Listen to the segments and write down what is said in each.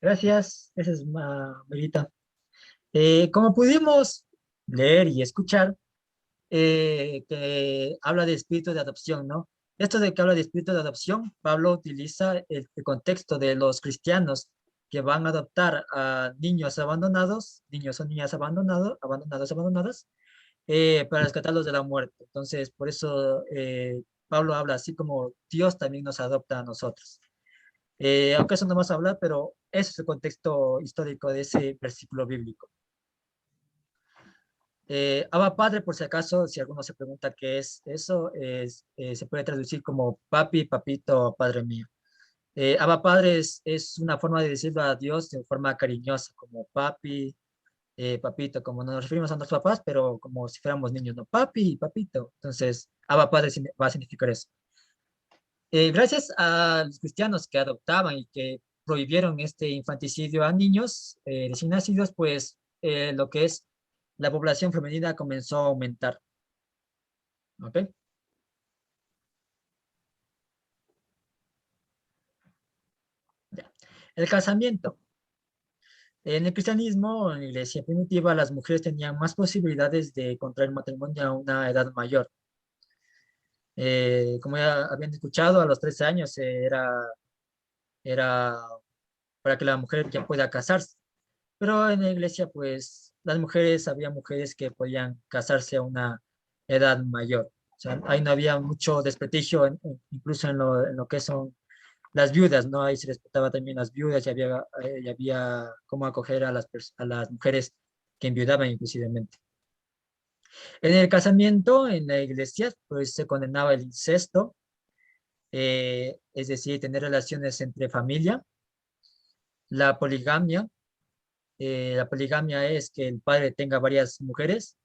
Gracias, Marita. Como pudimos leer y escuchar, que habla de espíritu de adopción, ¿no? Esto de que habla de espíritu de adopción, Pablo utiliza el contexto de los cristianos que van a adoptar a niños abandonados, niños o niñas abandonadas, para rescatarlos de la muerte. Entonces, por eso Pablo habla así como Dios también nos adopta a nosotros. Aunque eso no vamos a hablar, pero ese es el contexto histórico de ese versículo bíblico. Abba Padre, por si acaso, si alguno se pregunta qué es eso, se puede traducir como papi, papito, padre mío. Abba Padre es una forma de decirlo a Dios de forma cariñosa, como papi, papito, como nos referimos a nuestros papás, pero como si fuéramos niños, ¿no? Papi, papito. Entonces, Abba Padre va a significar eso. Gracias a los cristianos que adoptaban y que prohibieron este infanticidio a niños recién nacidos, pues lo que es la población femenina comenzó a aumentar. ¿Ok? Ya. El casamiento. En el cristianismo, en la iglesia primitiva, las mujeres tenían más posibilidades de contraer matrimonio a una edad mayor. Como ya habían escuchado, a los 13 años era para que la mujer ya pueda casarse. Pero en la iglesia, pues, había mujeres que podían casarse a una edad mayor. O sea, ahí no había mucho desprestigio, incluso en lo que son las viudas, ¿no? Ahí se respetaba también las viudas y había cómo acoger a a las mujeres que enviudaban inclusivemente. En el casamiento, en la iglesia, pues se condenaba el incesto, es decir, tener relaciones entre familia, la poligamia. La poligamia es que el padre tenga varias mujeres.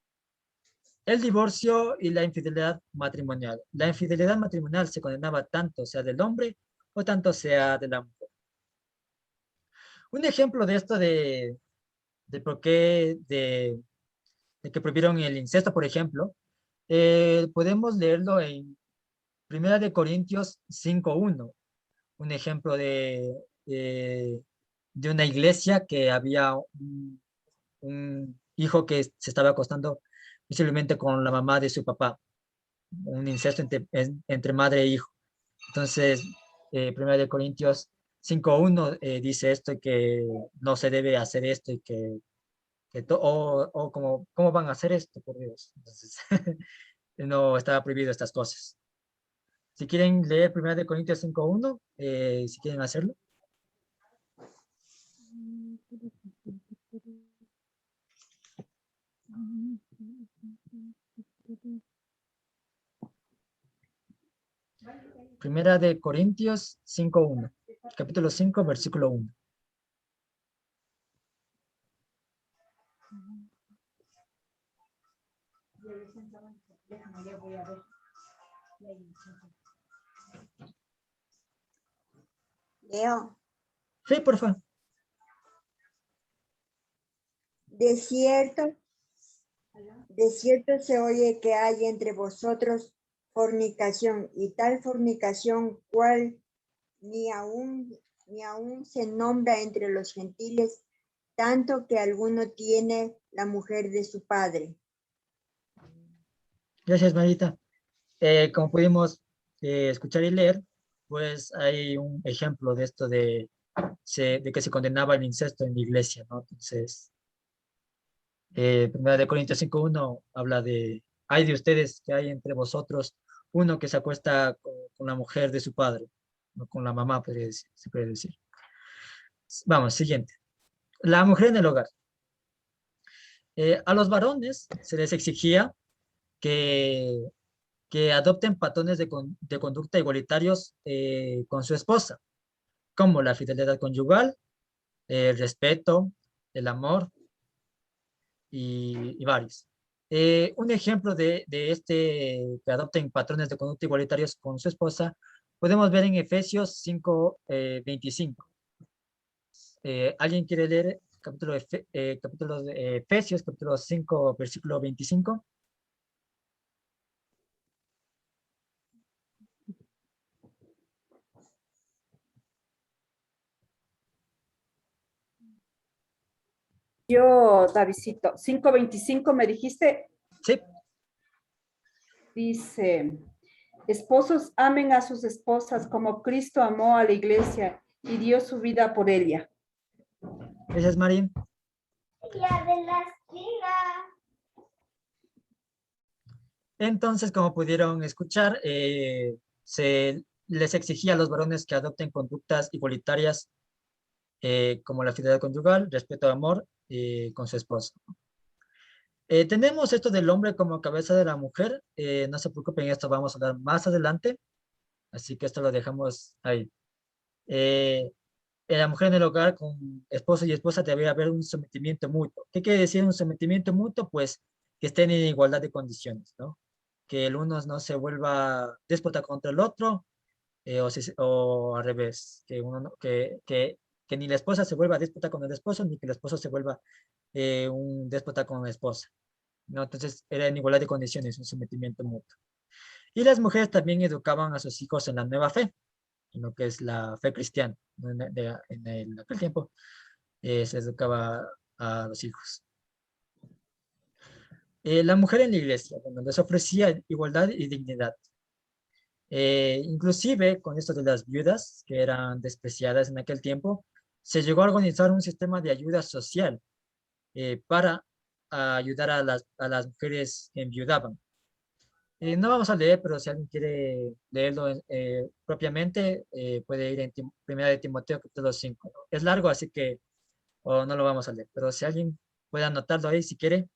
El divorcio y la infidelidad matrimonial. La infidelidad matrimonial se condenaba tanto sea del hombre o tanto sea de la mujer. Un ejemplo de esto de por qué, de que prohibieron el incesto, por ejemplo, podemos leerlo en Primera de Corintios 5:1, un ejemplo de una iglesia que había un hijo que se estaba acostando posiblemente con la mamá de su papá, un incesto entre madre e hijo. Entonces, Primera de Corintios 5:1 dice esto y que no se debe hacer esto y o como, ¿cómo van a hacer esto, por Dios? Entonces, no estaba prohibido estas cosas. Si quieren leer Primera de Corintios 5:1, si quieren hacerlo. Primera de Corintios 5:1, capítulo 5, versículo 1. Leo, Sí, por favor. de cierto se oye que hay entre vosotros fornicación, y tal fornicación cual ni aún se nombra entre los gentiles, tanto que alguno tiene la mujer de su padre. Gracias, Marita. Como pudimos escuchar y leer, pues hay un ejemplo de esto de que se condenaba el incesto en la iglesia, ¿no? Entonces, Primera de Corintios 5:1 habla hay de ustedes que hay entre vosotros uno que se acuesta con la mujer de su padre, no con la mamá, se puede decir. Vamos, siguiente. La mujer en el hogar. A los varones se les exigía que, que adopten patrones de conducta igualitarios con su esposa, como la fidelidad conyugal, el respeto, el amor y varios. Un ejemplo de este que adopten patrones de conducta igualitarios con su esposa, podemos ver en Efesios 5:25. ¿Alguien quiere leer capítulo de Efesios, capítulo 5, versículo 25? Yo, Davidcito, 5:25 me dijiste, Sí, dice, esposos amen a sus esposas como Cristo amó a la iglesia y dio su vida por ella. gracias, Marín. Entonces, como pudieron escuchar, se les exigía a los varones que adopten conductas igualitarias como la fidelidad conyugal, respeto, amor con su esposa. Tenemos esto del hombre como cabeza de la mujer. No se preocupen, esto vamos a hablar más adelante. Así que esto lo dejamos ahí. En la mujer en el hogar con esposo y esposa debe haber un sometimiento mutuo. ¿Qué quiere decir un sometimiento mutuo? Pues que estén en igualdad de condiciones, ¿no? Que el uno no se vuelva déspota contra el otro o al revés, que, uno que ni la esposa se vuelva déspota con el esposo, ni que el esposo se vuelva un déspota con la esposa, ¿no? Entonces era en igualdad de condiciones, un sometimiento mutuo. Y las mujeres también educaban a sus hijos en la nueva fe, en lo que es la fe cristiana, ¿no? En aquel tiempo se educaba a los hijos. La mujer en la iglesia, bueno, les ofrecía igualdad y dignidad. Inclusive con esto de las viudas, que eran despreciadas en aquel tiempo, se llegó a organizar un sistema de ayuda social para ayudar a las mujeres que enviudaban. No vamos a leer, pero si alguien quiere leerlo propiamente, puede ir en Primera de Timoteo, capítulo 5, ¿no? Es largo, así que no lo vamos a leer, pero si alguien puede anotarlo ahí si quiere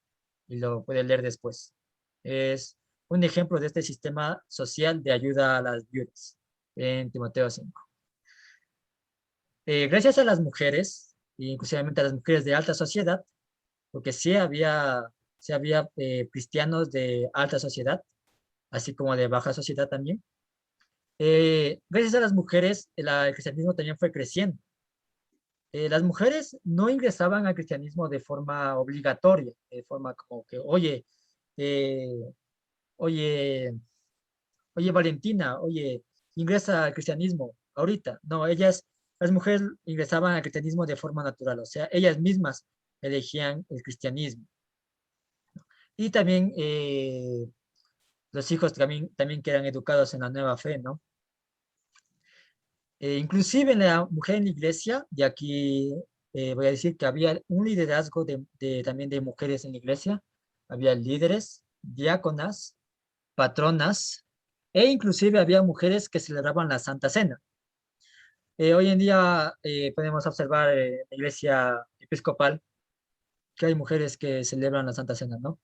y lo puede leer después. Es un ejemplo de este sistema social de ayuda a las viudas en Timoteo 5. Gracias a las mujeres, inclusive a las mujeres de alta sociedad, porque sí había cristianos de alta sociedad, así como de baja sociedad también. Gracias a las mujeres, el cristianismo también fue creciendo. Las mujeres no ingresaban al cristianismo de forma obligatoria, de forma como que, eh, oye, oye, Valentina, oye, ingresa al cristianismo ahorita. No, las mujeres ingresaban al cristianismo de forma natural, o sea, ellas mismas elegían el cristianismo. Y también los hijos también que eran educados en la nueva fe, ¿no? Inclusive en la mujer en la iglesia, y aquí voy a decir que había un liderazgo también de mujeres en la iglesia, había líderes, diáconas, patronas, e inclusive había mujeres que celebraban la Santa Cena. Hoy en día podemos observar en la iglesia episcopal que hay mujeres que celebran la Santa Cena, ¿no?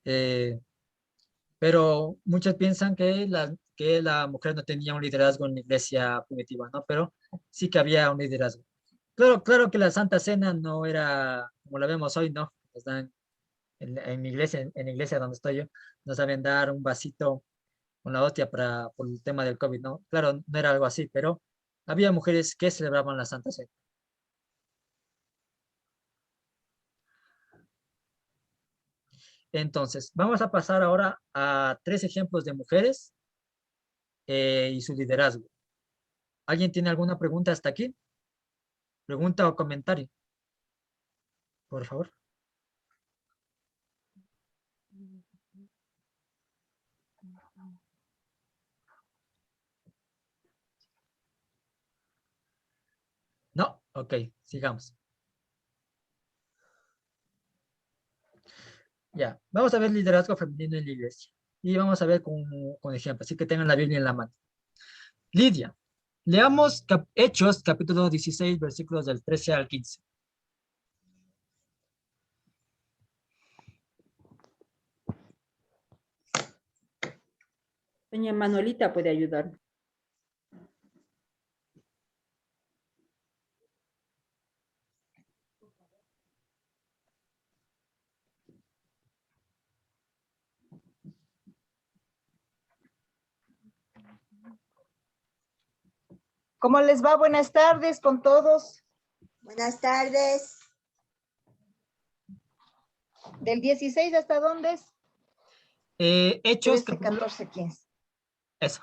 Eh, pero muchos piensan que la mujer no tenía un liderazgo en la iglesia primitiva, ¿no? Pero sí que había un liderazgo. Claro, claro que la Santa Cena no era como la vemos hoy, ¿no? Nos dan en mi iglesia, en la iglesia donde estoy yo, nos saben dar un vasito con la hostia por el tema del COVID, ¿no? Claro, no era algo así, pero había mujeres que celebraban la Santa Cena. Entonces, vamos a pasar ahora a 3 ejemplos de mujeres y su liderazgo. ¿Alguien tiene alguna pregunta hasta aquí? ¿Pregunta o comentario? Por favor. No, ok, sigamos. Ya, vamos a ver liderazgo femenino en la iglesia. Y vamos a ver con ejemplos, así que tengan la Biblia en la mano. Lidia. Leamos Hechos, capítulo 16, versículos del 13 al 15. Doña Manuelita puede ayudar. ¿Cómo les va? Buenas tardes con todos. Buenas tardes. ¿Del 16 hasta dónde es? Hechos, 13, 14, 15. Eso.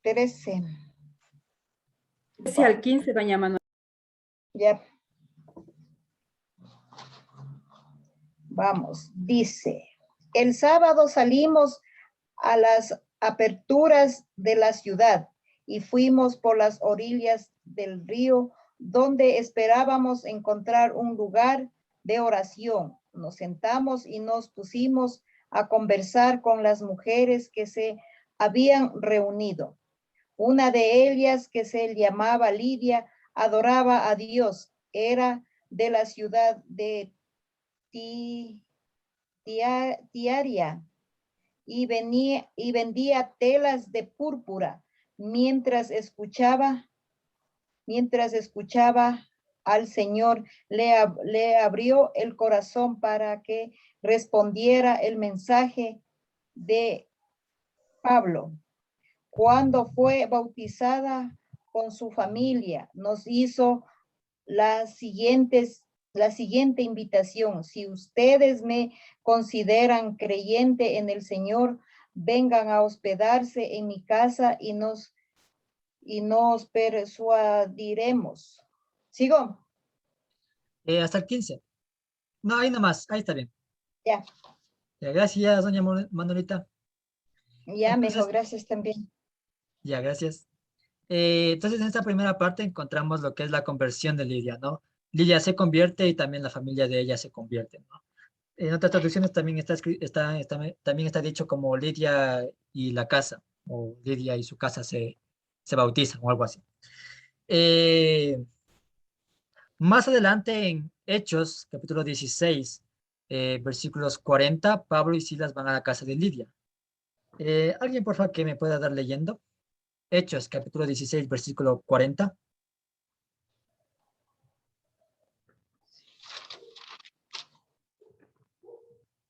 13. Sí, al 15, doña Manuelita. Ya. Vamos, dice, el sábado salimos a las aperturas de la ciudad y fuimos por las orillas del río donde esperábamos encontrar un lugar de oración. Nos sentamos y nos pusimos a conversar con las mujeres que se habían reunido. Una de ellas, que se llamaba Lidia, adoraba a Dios. Era de la ciudad de Tiaria y vendía telas de púrpura mientras escuchaba al Señor, le abrió el corazón para que respondiera el mensaje de Pablo. Cuando fue bautizada con su familia, nos hizo la siguiente invitación: si ustedes me consideran creyente en el Señor, vengan a hospedarse en mi casa y nos persuadiremos. ¿Sigo? Hasta el 15. No, ahí nomás, ahí está bien. Ya, Ya, gracias, doña Manolita. ya, Entonces, mejor, gracias también. ya, gracias. Entonces, en esta primera parte encontramos lo que es la conversión de Lidia, ¿no? Lidia se convierte y también la familia de ella se convierte, ¿no? En otras traducciones también también está dicho como Lidia y la casa, o Lidia y su casa se bautizan, o algo así. Eh, Más adelante en Hechos, capítulo 16, versículos 40, Pablo y Silas van a la casa de Lidia. ¿Alguien, por favor, que me pueda dar leyendo? Hechos, capítulo 16, versículo 40.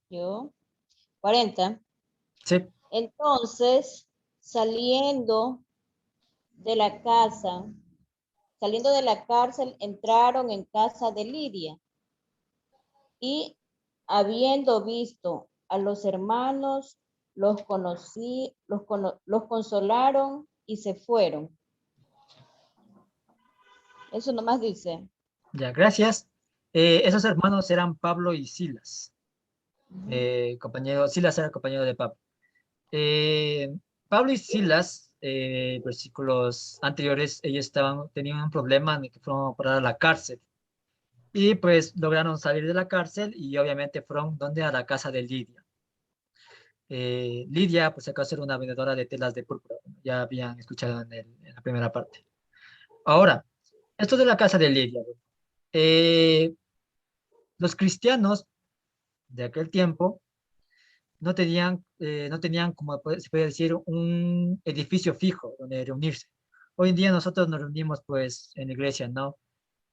Yo, 40. Sí, Entonces, de la casa, saliendo de la cárcel, entraron en casa de Lidia y habiendo visto a los hermanos, los consolaron y se fueron. Eso nomás dice. ya, gracias. Esos hermanos eran Pablo y Silas. Silas era compañero de Pablo. Pablo y Silas, versículos anteriores, ellos tenían un problema de que fueron a parar a la cárcel. Y pues lograron salir de la cárcel y obviamente fueron a la casa de Lidia. Lidia, pues acaso era una vendedora de telas de púrpura. Ya habían escuchado en la primera parte. Ahora, esto de la casa de Lidia. eh, los cristianos de aquel tiempo no tenían, como se puede decir, un edificio fijo donde reunirse. Hoy en día nosotros nos reunimos pues en la iglesia, ¿no?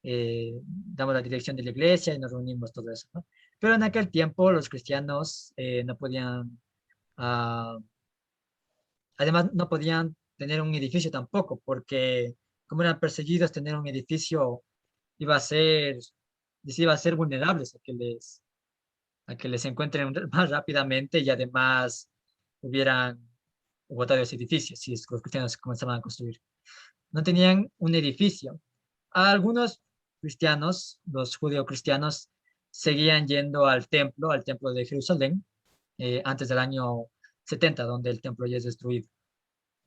Damos la dirección de la iglesia y nos reunimos todo eso, ¿no? Pero en aquel tiempo los cristianos no podían, ah, además no podían tener un edificio tampoco, porque como eran perseguidos, tener un edificio iba a ser, les iba a ser vulnerables a que les encuentren más rápidamente y además hubieran botado ese edificio si los cristianos comenzaban a construir. No tenían un edificio. Algunos cristianos, los judeocristianos, seguían yendo al templo de Jerusalén, antes del año 70, donde el templo ya es destruido.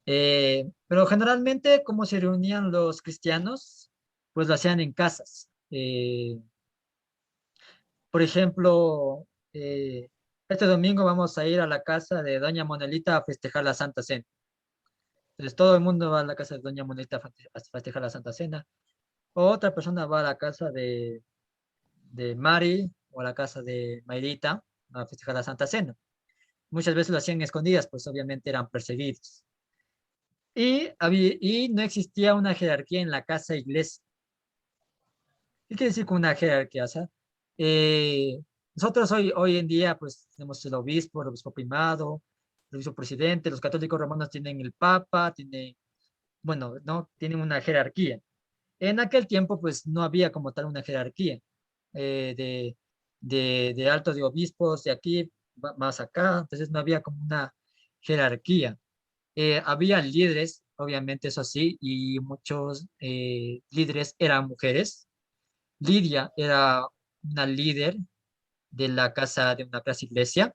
Pero generalmente, ¿cómo se reunían los cristianos? Pues lo hacían en casas. Por ejemplo, este domingo vamos a ir a la casa de Doña Monelita a festejar la Santa Cena. Entonces todo el mundo va a la casa de Doña Monelita a festejar la Santa Cena. O otra persona va a la casa de Mari o a la casa de Mayrita a festejar la Santa Cena. Muchas veces lo hacían escondidas, pues obviamente eran perseguidos. Y no existía una jerarquía en la casa iglesia. ¿Qué quiere decir con una jerarquía? O sea, eh, nosotros hoy en día pues tenemos el obispo primado, el obispo presidente, los católicos romanos tienen el papa, bueno, no, tienen una jerarquía. En aquel tiempo pues no había como tal una jerarquía de alto de obispos de aquí más acá, entonces no había como una jerarquía. Había líderes, obviamente eso sí, y muchos líderes eran mujeres. Lidia era una líder de la casa de una clase iglesia.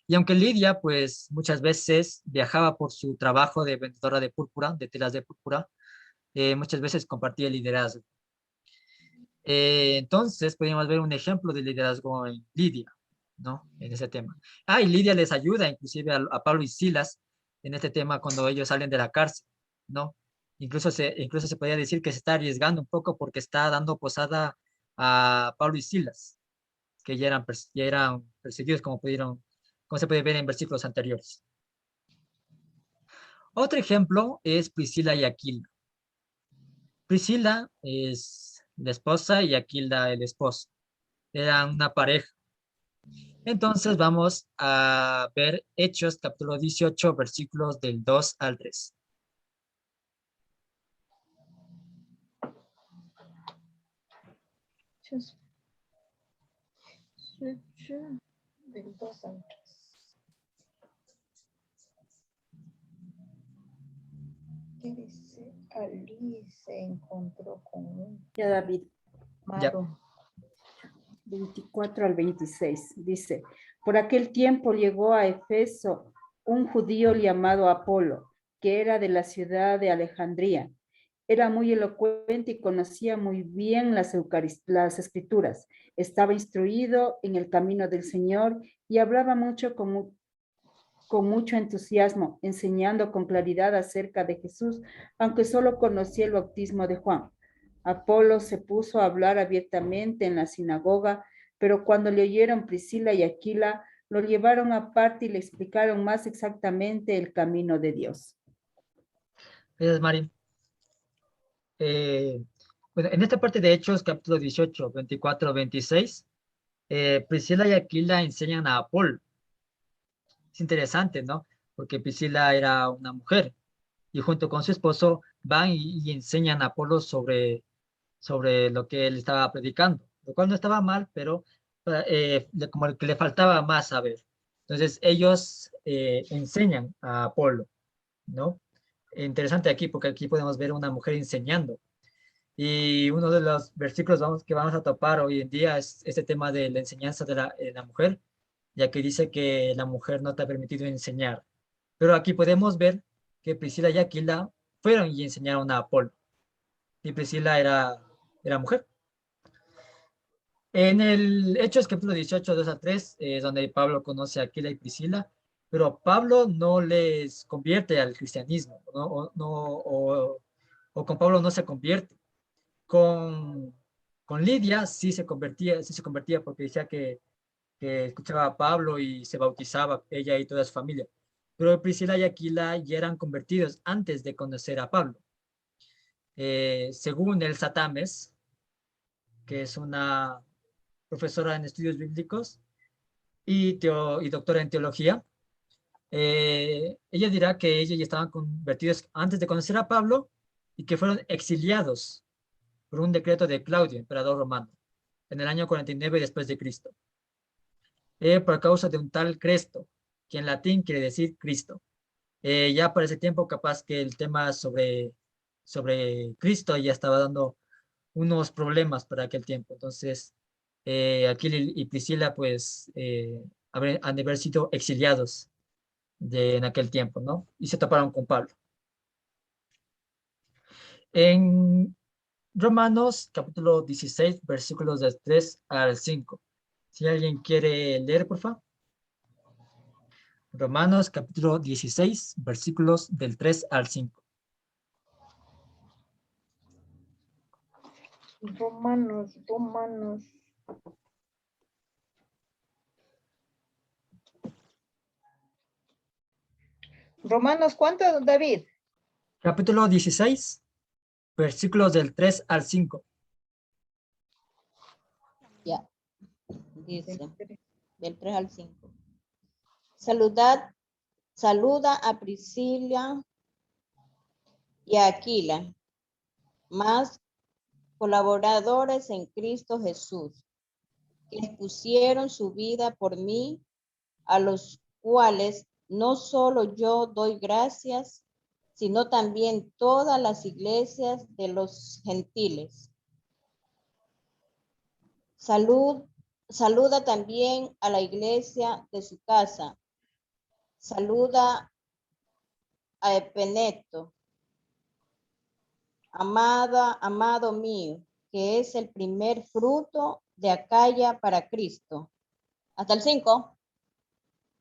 Y aunque Lidia, pues muchas veces viajaba por su trabajo de vendedora de púrpura, de telas de púrpura, muchas veces compartía el liderazgo. Entonces, podríamos ver un ejemplo de liderazgo en Lidia, ¿no? En ese tema. Y Lidia les ayuda inclusive a Pablo y Silas en este tema cuando ellos salen de la cárcel, ¿no? Incluso se podría decir que se está arriesgando un poco porque está dando posada a Pablo y Silas, que ya eran perseguidos como se puede ver en versículos anteriores. Otro ejemplo es Priscila y Aquila. Priscila es la esposa y Aquila el esposo. Eran una pareja. Entonces vamos a ver Hechos capítulo 18, versículos del 2 al 3. Del 2 al 3. ¿Qué dice? Ali se encontró con un Ya, David, amado. 24 al 26, dice, por aquel tiempo llegó a Efeso un judío llamado Apolo, que era de la ciudad de Alejandría. Era muy elocuente y conocía muy bien las escrituras. Estaba instruido en el camino del Señor y hablaba mucho con mucho entusiasmo, enseñando con claridad acerca de Jesús, aunque solo conocía el bautismo de Juan. Apolo se puso a hablar abiertamente en la sinagoga, pero cuando le oyeron Priscila y Aquila, lo llevaron aparte y le explicaron más exactamente el camino de Dios. Gracias, Mari. Bueno, en esta parte de Hechos, capítulo 18, 24, 26, Priscila y Aquila enseñan a Apolo. Es interesante, ¿no? Porque Priscila era una mujer y junto con su esposo van y enseñan a Apolo sobre lo que él estaba predicando, lo cual no estaba mal, pero como que le faltaba más saber. Entonces ellos enseñan a Apolo, ¿no? Interesante aquí porque aquí podemos ver una mujer enseñando. Y uno de los versículos que vamos a topar hoy en día es este tema de la enseñanza de la mujer, ya que dice que la mujer no te ha permitido enseñar. Pero aquí podemos ver que Priscila y Aquila fueron y enseñaron a Apolo. Y Priscila era mujer. En el Hechos capítulo 18, 2 a 3, donde Pablo conoce a Aquila y Priscila, pero Pablo no les convierte al cristianismo, ¿no? O con Pablo no se convierte. Con Lidia sí se convertía porque decía que escuchaba a Pablo y se bautizaba ella y toda su familia. Pero Priscila y Aquila ya eran convertidos antes de conocer a Pablo. Según Elsa Tames, que es una profesora en estudios bíblicos y doctora en teología, ella dirá que ellos ya estaban convertidos antes de conocer a Pablo y que fueron exiliados por un decreto de Claudio, emperador romano, en el año 49 después de Cristo, por causa de un tal Cresto, que en latín quiere decir Cristo. Ya para ese tiempo capaz que el tema sobre Cristo ya estaba dando unos problemas para aquel tiempo. Entonces, Aquila y Priscila pues han de haber sido exiliados en aquel tiempo, ¿no? Y se toparon con Pablo. En Romanos capítulo 16, versículos del 3 al 5. Si alguien quiere leer, por favor. Romanos capítulo 16, versículos del 3 al 5. Romanos. Romanos, ¿cuánto, David? Capítulo 16, versículos del 3 al 5. Ya, dice, del 3 al 5. Saluda a Priscila y a Aquila, más colaboradores en Cristo Jesús, que expusieron su vida por mí, a los cuales no solo yo doy gracias, sino también todas las iglesias de los gentiles. Saluda también a la iglesia de su casa. Saluda a Epeneto, amado mío, que es el primer fruto de Acaya para Cristo. Hasta el 5.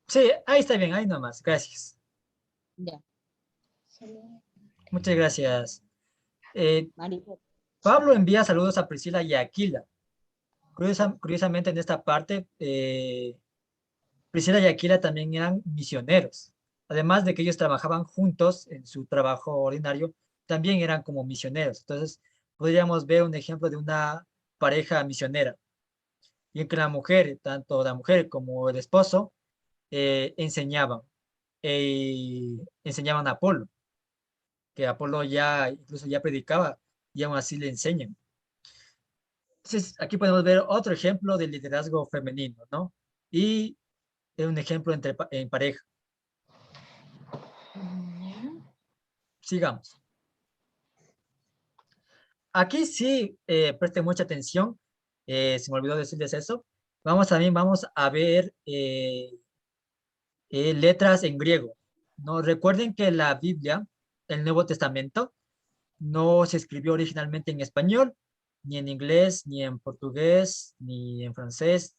Sí, ahí está bien, ahí nomás. Gracias. Ya, Muchas gracias. Maribel. Pablo envía saludos a Priscila y a Aquila. Curiosamente, en esta parte, Priscila y Aquila también eran misioneros. Además de que ellos trabajaban juntos en su trabajo ordinario, también eran como misioneros. Entonces, podríamos ver un ejemplo de una pareja misionera. Y en que la mujer, tanto la mujer como el esposo, enseñaban. Enseñaban a Apolo, que Apolo ya incluso ya predicaba y aún así le enseñan. Entonces, aquí podemos ver otro ejemplo de liderazgo femenino, ¿no? Y un ejemplo en pareja. Sigamos. Aquí sí, presten mucha atención. Se me olvidó decirles eso. También vamos a ver letras en griego. ¿No? Recuerden que la Biblia, el Nuevo Testamento, no se escribió originalmente en español, ni en inglés, ni en portugués, ni en francés,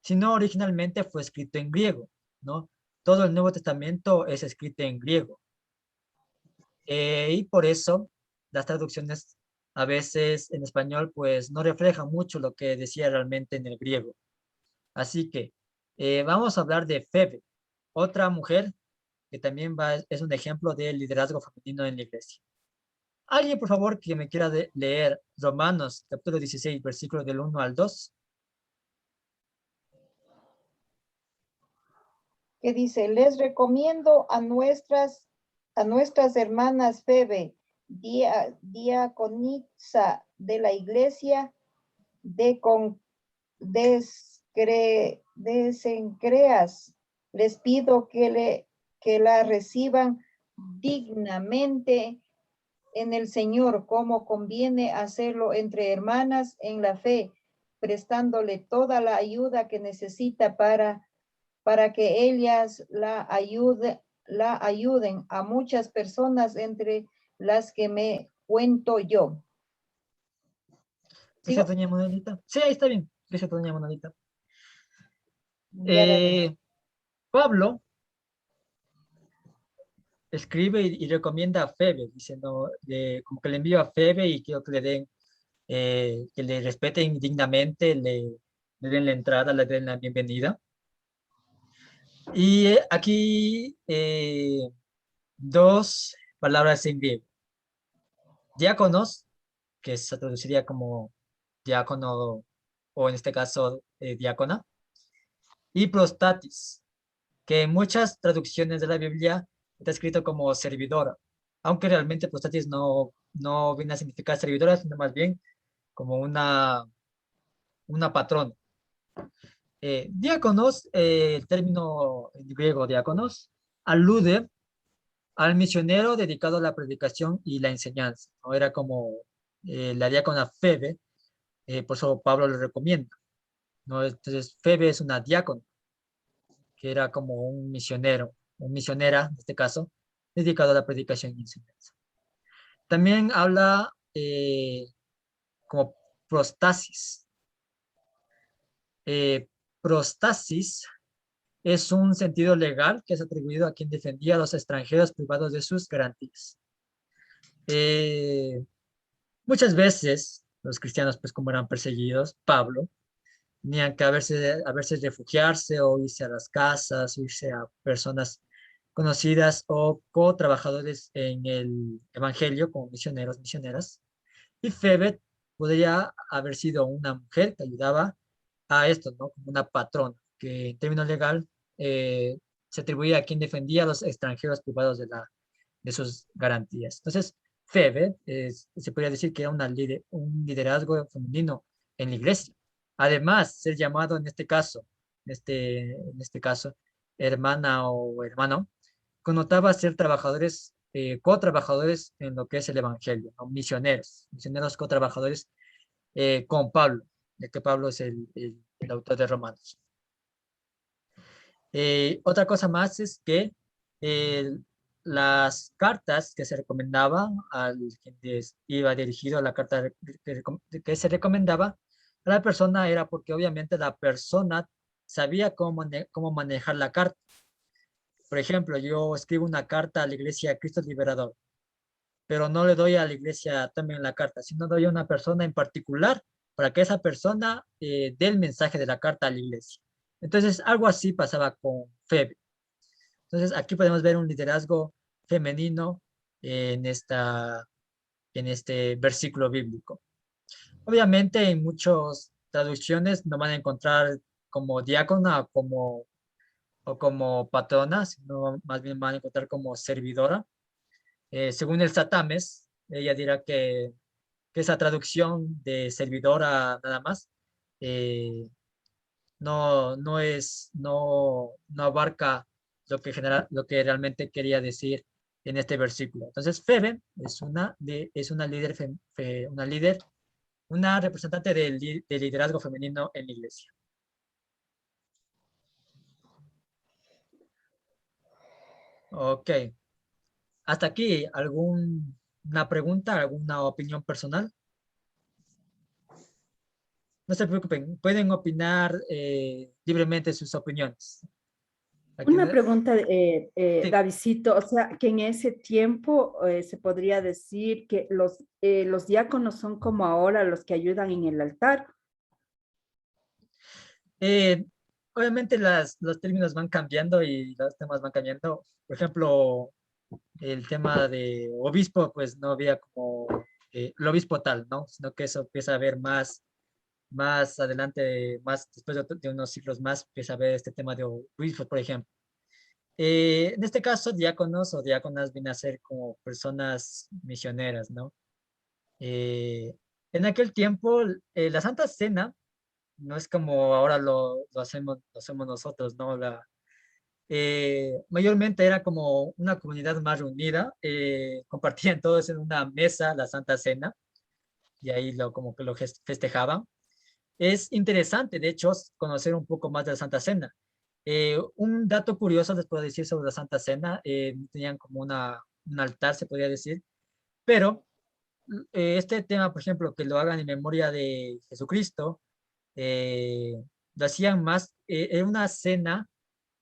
sino originalmente fue escrito en griego, ¿no? Todo el Nuevo Testamento es escrito en griego. Y por eso las traducciones a veces en español pues no reflejan mucho lo que decía realmente en el griego. Así que vamos a hablar de Febe, otra mujer que también es un ejemplo de liderazgo femenino en la iglesia. Alguien, por favor, que me quiera leer Romanos, capítulo 16, versículos del 1 al 2. Que dice, les recomiendo a nuestras hermanas Febe, diaconisa de la iglesia de Cencreas. Les pido que la reciban dignamente en el Señor, como conviene hacerlo entre hermanas en la fe, prestándole toda la ayuda que necesita para que ellas la ayuden a muchas personas, entre las que me cuento yo. Gracias, doña Monalita. Sí, ahí está bien. Gracias, doña Monalita. Pablo escribe y recomienda a Febe, diciendo como que le envío a Febe y quiero que le den, que le respeten dignamente, le den la entrada, le den la bienvenida. Y aquí dos palabras en griego. Diáconos, que se traduciría como diácono, o en este caso, diácona, y prostatis, que en muchas traducciones de la Biblia está escrito como servidora, aunque realmente prostatis no viene a significar servidora, sino más bien como una patrona. Diáconos, el término en griego diáconos, alude al misionero dedicado a la predicación y la enseñanza, ¿no? Era como la diácona Febe, por eso Pablo lo recomienda, ¿no? Entonces, Febe es una diácona, que era como un misionero, un misionera, en este caso, dedicado a la predicación y enseñanza. También habla como prostasis. Prostasis es un sentido legal que es atribuido a quien defendía a los extranjeros privados de sus garantías. Muchas veces los cristianos, pues como eran perseguidos, Pablo, tenían que a veces refugiarse o irse a las casas, irse a personas conocidas o co-trabajadores en el evangelio como misioneros, misioneras. Y Febe podría haber sido una mujer que ayudaba a esto, ¿no? Como una patrona, que en términos legal se atribuía a quien defendía a los extranjeros privados de sus garantías. Entonces, Febe se podría decir que era un liderazgo femenino en la iglesia. Además, ser llamado en este caso, hermana o hermano, connotaba ser trabajadores, co-trabajadores en lo que es el evangelio, ¿no? Misioneros co-trabajadores con Pablo ya que Pablo es el autor de Romanos. Otra cosa más es que las cartas que se recomendaban al quien iba dirigido a la carta que se recomendaba a la persona era porque obviamente la persona sabía cómo manejar la carta. Por ejemplo, yo escribo una carta a la iglesia Cristo Liberador, pero no le doy a la iglesia también la carta, sino doy a una persona en particular para que esa persona dé el mensaje de la carta a la iglesia. Entonces, algo así pasaba con Febe. Entonces, aquí podemos ver un liderazgo femenino en este versículo bíblico. Obviamente, en muchas traducciones no van a encontrar como diácona o como patrona, sino más bien van a encontrar como servidora. Según el Satames, ella dirá que esa traducción de servidora nada más no abarca lo que realmente quería decir en este versículo. Entonces, Febe es una líder, una representante del liderazgo femenino en la iglesia. Ok. Hasta aquí, ¿alguna pregunta, alguna opinión personal? No se preocupen, pueden opinar libremente sus opiniones. Aquí, Una pregunta, sí. Davidcito, o sea, que en ese tiempo se podría decir que los diáconos son como ahora los que ayudan en el altar. Eh, Obviamente los términos van cambiando y los temas van cambiando. Por ejemplo, el tema de obispo, pues no había como el obispo tal, ¿no? Sino que eso empieza a ver más adelante, más después de unos siglos más, empieza a ver este tema de obispo, por ejemplo. En este caso, diáconos o diáconas vienen a ser como personas misioneras, ¿no? Eh, en aquel tiempo, la Santa Cena no es como ahora lo hacemos nosotros, ¿no? Mayormente era como una comunidad más reunida, compartían todos en una mesa la Santa Cena y ahí como que lo festejaban. Es interesante, de hecho, conocer un poco más de la Santa Cena. Un dato curioso les puedo decir sobre la Santa Cena, tenían como un altar, se podría decir, pero este tema, por ejemplo, que lo hagan en memoria de Jesucristo, lo hacían más en una cena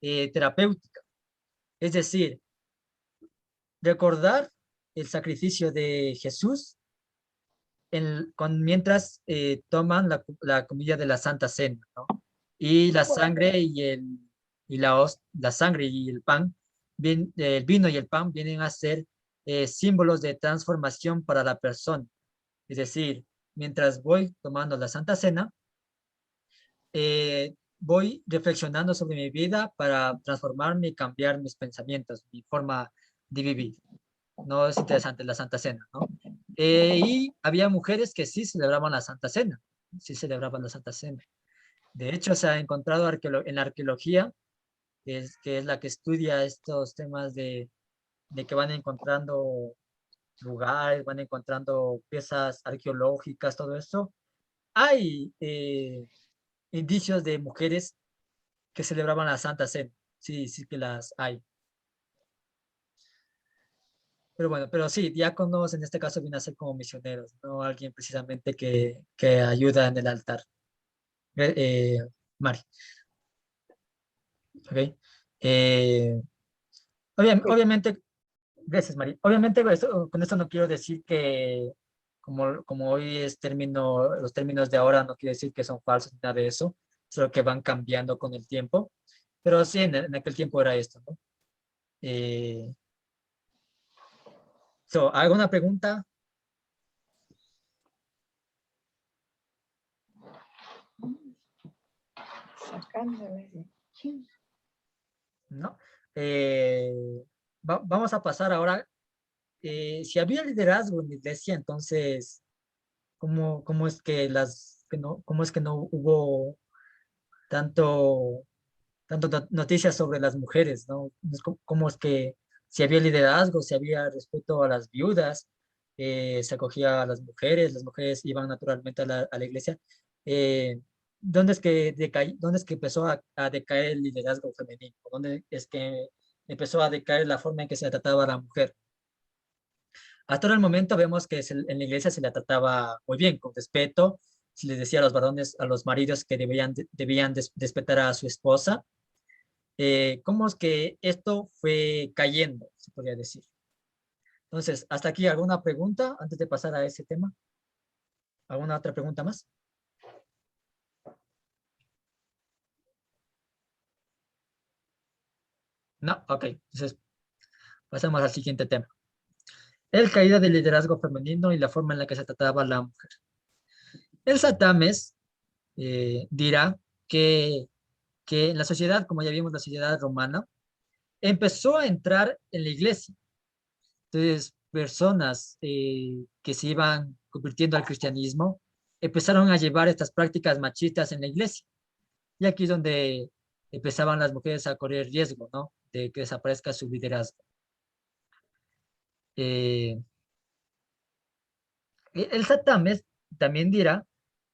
terapéutica, es decir, recordar el sacrificio de Jesús mientras toman la comida de la Santa Cena, ¿no? Y la sangre la sangre y el pan, el vino y el pan vienen a ser símbolos de transformación para la persona. Es decir, mientras voy tomando la Santa Cena, voy reflexionando sobre mi vida para transformarme y cambiar mis pensamientos, mi forma de vivir. No es interesante la Santa Cena, ¿no? Y había mujeres que sí celebraban la Santa Cena, sí celebraban la Santa Cena. De hecho, se ha encontrado en la arqueología, que es la que estudia estos temas de que van encontrando lugares, van encontrando piezas arqueológicas, todo eso. Hay indicios de mujeres que celebraban la Santa Cena. Sí, sí que las hay. Pero bueno, pero sí, diáconos en este caso vienen a ser como misioneros, no alguien precisamente que ayuda en el altar. Mari, ¿ok? Eh, obviamente, gracias, Mari. Obviamente con esto no quiero decir que como hoy los términos de ahora no quiere decir que son falsos, nada de eso, solo que van cambiando con el tiempo. Pero sí, en aquel tiempo era esto, ¿no? ¿Alguna pregunta? ¿No? Vamos a pasar ahora. Si había liderazgo en la iglesia, entonces, ¿cómo es que cómo es que no hubo tanto noticias sobre las mujeres, ¿no? ¿Cómo es que si había liderazgo, si había respeto a las viudas, se acogía a las mujeres iban naturalmente a la iglesia? dónde es que empezó a decaer el liderazgo femenino? ¿Dónde es que empezó a decaer la forma en que se trataba a la mujer? Hasta el momento vemos que en la iglesia se la trataba muy bien, con respeto. Se les decía a los varones, a los maridos que debían respetar a su esposa. ¿Cómo es que esto fue cayendo, se podría decir? Entonces, hasta aquí, ¿alguna pregunta antes de pasar a ese tema? ¿Alguna otra pregunta más? No, ok. Entonces, pasamos al siguiente tema. El caída del liderazgo femenino y la forma en la que se trataba a la mujer. El Satames dirá que, que en la sociedad, como ya vimos, la sociedad romana, empezó a entrar en la iglesia. Entonces, personas que se iban convirtiendo al cristianismo empezaron a llevar estas prácticas machistas en la iglesia. Y aquí es donde empezaban las mujeres a correr riesgo, ¿no? De que desaparezca su liderazgo. Eh, el Satames también dirá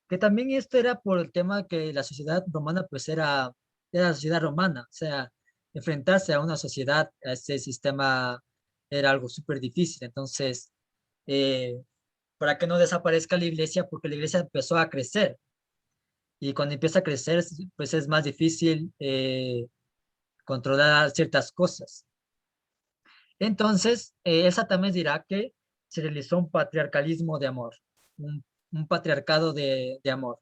que también esto era por el tema que la sociedad romana pues era la sociedad romana, o sea, enfrentarse a una sociedad, a ese sistema era algo súper difícil. Entonces, eh, para que no desaparezca la iglesia, porque la iglesia empezó a crecer y cuando empieza a crecer pues es más difícil controlar ciertas cosas. Entonces, esa también dirá que se realizó un patriarcalismo de amor, un patriarcado de amor.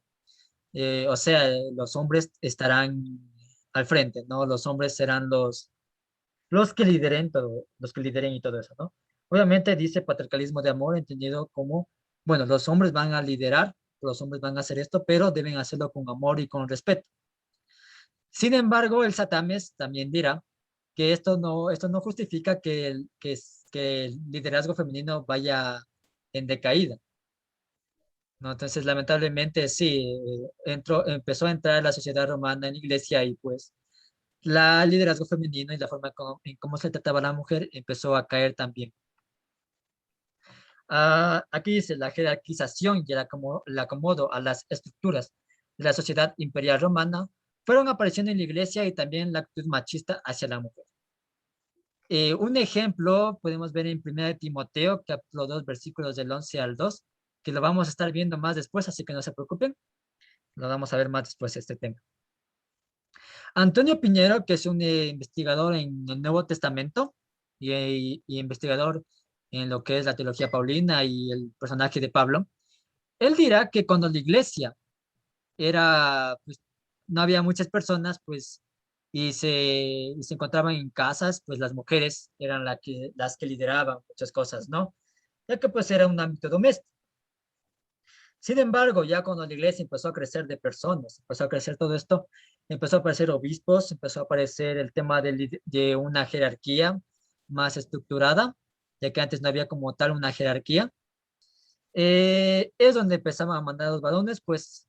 O sea, los hombres estarán al frente, ¿no? Los hombres serán los que lideren todo, los que lideren y todo eso, ¿no? Obviamente dice patriarcalismo de amor, entendido como, bueno, los hombres van a liderar, los hombres van a hacer esto, pero deben hacerlo con amor y con respeto. Sin embargo, el Satames también dirá que esto no justifica que el liderazgo femenino vaya en decaída, ¿no? Entonces, lamentablemente, sí, empezó a entrar la sociedad romana en la iglesia y pues el liderazgo femenino y la forma en cómo se trataba a la mujer empezó a caer también. Aquí dice la jerarquización y el acomodo a las estructuras de la sociedad imperial romana fueron apareciendo en la iglesia y también la actitud machista hacia la mujer. Un ejemplo podemos ver en 1 Timoteo, capítulo 2, versículos del 11 al 2, que lo vamos a estar viendo más después, así que no se preocupen. Lo vamos a ver más después este tema. Antonio Piñero, que es un investigador en el Nuevo Testamento y investigador en lo que es la teología paulina y el personaje de Pablo, él dirá que cuando la iglesia pues, no había muchas personas, pues, y se encontraban en casas, pues las mujeres eran las que lideraban muchas cosas, ¿no? Ya que pues era un ámbito doméstico. Sin embargo, ya cuando la iglesia empezó a crecer de personas, empezó a crecer todo esto, empezó a aparecer obispos, empezó a aparecer el tema de una jerarquía más estructurada, ya que antes no había como tal una jerarquía. Es donde empezaban a mandar a los varones, pues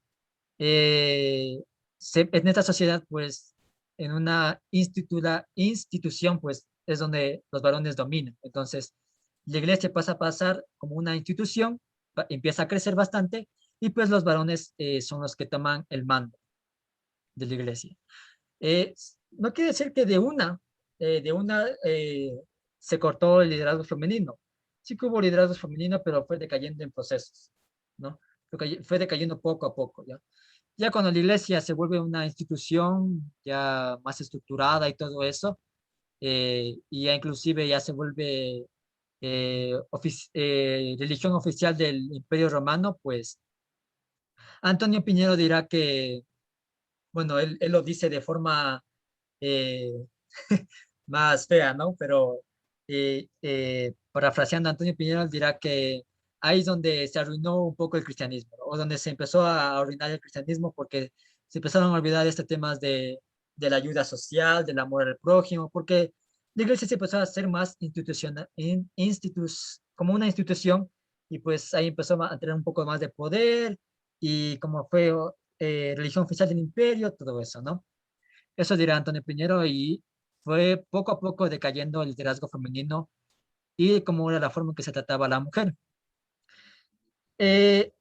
en esta sociedad, pues en una institución, pues es donde los varones dominan. Entonces, la iglesia pasa a pasar como una institución, empieza a crecer bastante y pues los varones son los que toman el mando de la iglesia. No quiere decir que de una se cortó el liderazgo femenino. Sí que hubo liderazgo femenino, pero fue decayendo en procesos, ¿no? Fue decayendo poco a poco, ¿ya? Ya cuando la iglesia se vuelve una institución ya más estructurada y todo eso, y ya inclusive ya se vuelve religión oficial del Imperio Romano, pues Antonio Piñero dirá que, bueno, él lo dice de forma eh, más fea, ¿no? Pero parafraseando a Antonio Piñero, él dirá que ahí es donde se arruinó un poco el cristianismo, ¿no? O donde se empezó a arruinar el cristianismo porque se empezaron a olvidar este temas de la ayuda social, del amor al prójimo, porque la iglesia se empezó a hacer más institucional, como una institución, y pues ahí empezó a tener un poco más de poder, y como fue religión oficial del imperio, todo eso, ¿no? Eso dirá Antonio Piñero, y fue poco a poco decayendo el liderazgo femenino y cómo era la forma en que se trataba a la mujer. Eh,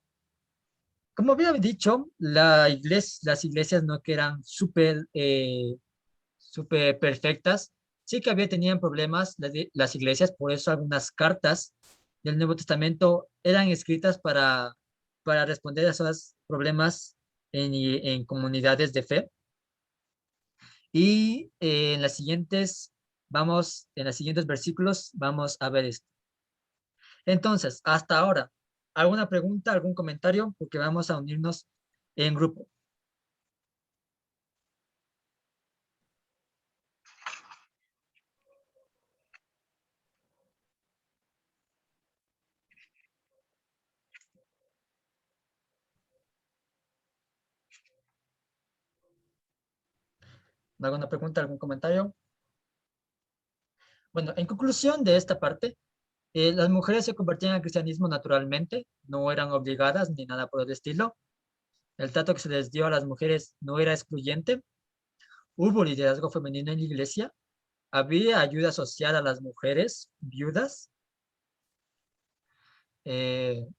Como había dicho, las iglesias no que eran súper perfectas. Sí que tenían problemas las iglesias, por eso algunas cartas del Nuevo Testamento eran escritas para responder a esos problemas en comunidades de fe. Y en los siguientes versículos vamos a ver esto. Entonces, hasta ahora, ¿alguna pregunta, algún comentario? Porque vamos a unirnos en grupo. ¿Alguna pregunta, algún comentario? Bueno, en conclusión de esta parte, las mujeres se convertían al cristianismo naturalmente, no eran obligadas ni nada por el estilo. El trato que se les dio a las mujeres no era excluyente. Hubo liderazgo femenino en la iglesia. Había ayuda social a las mujeres viudas.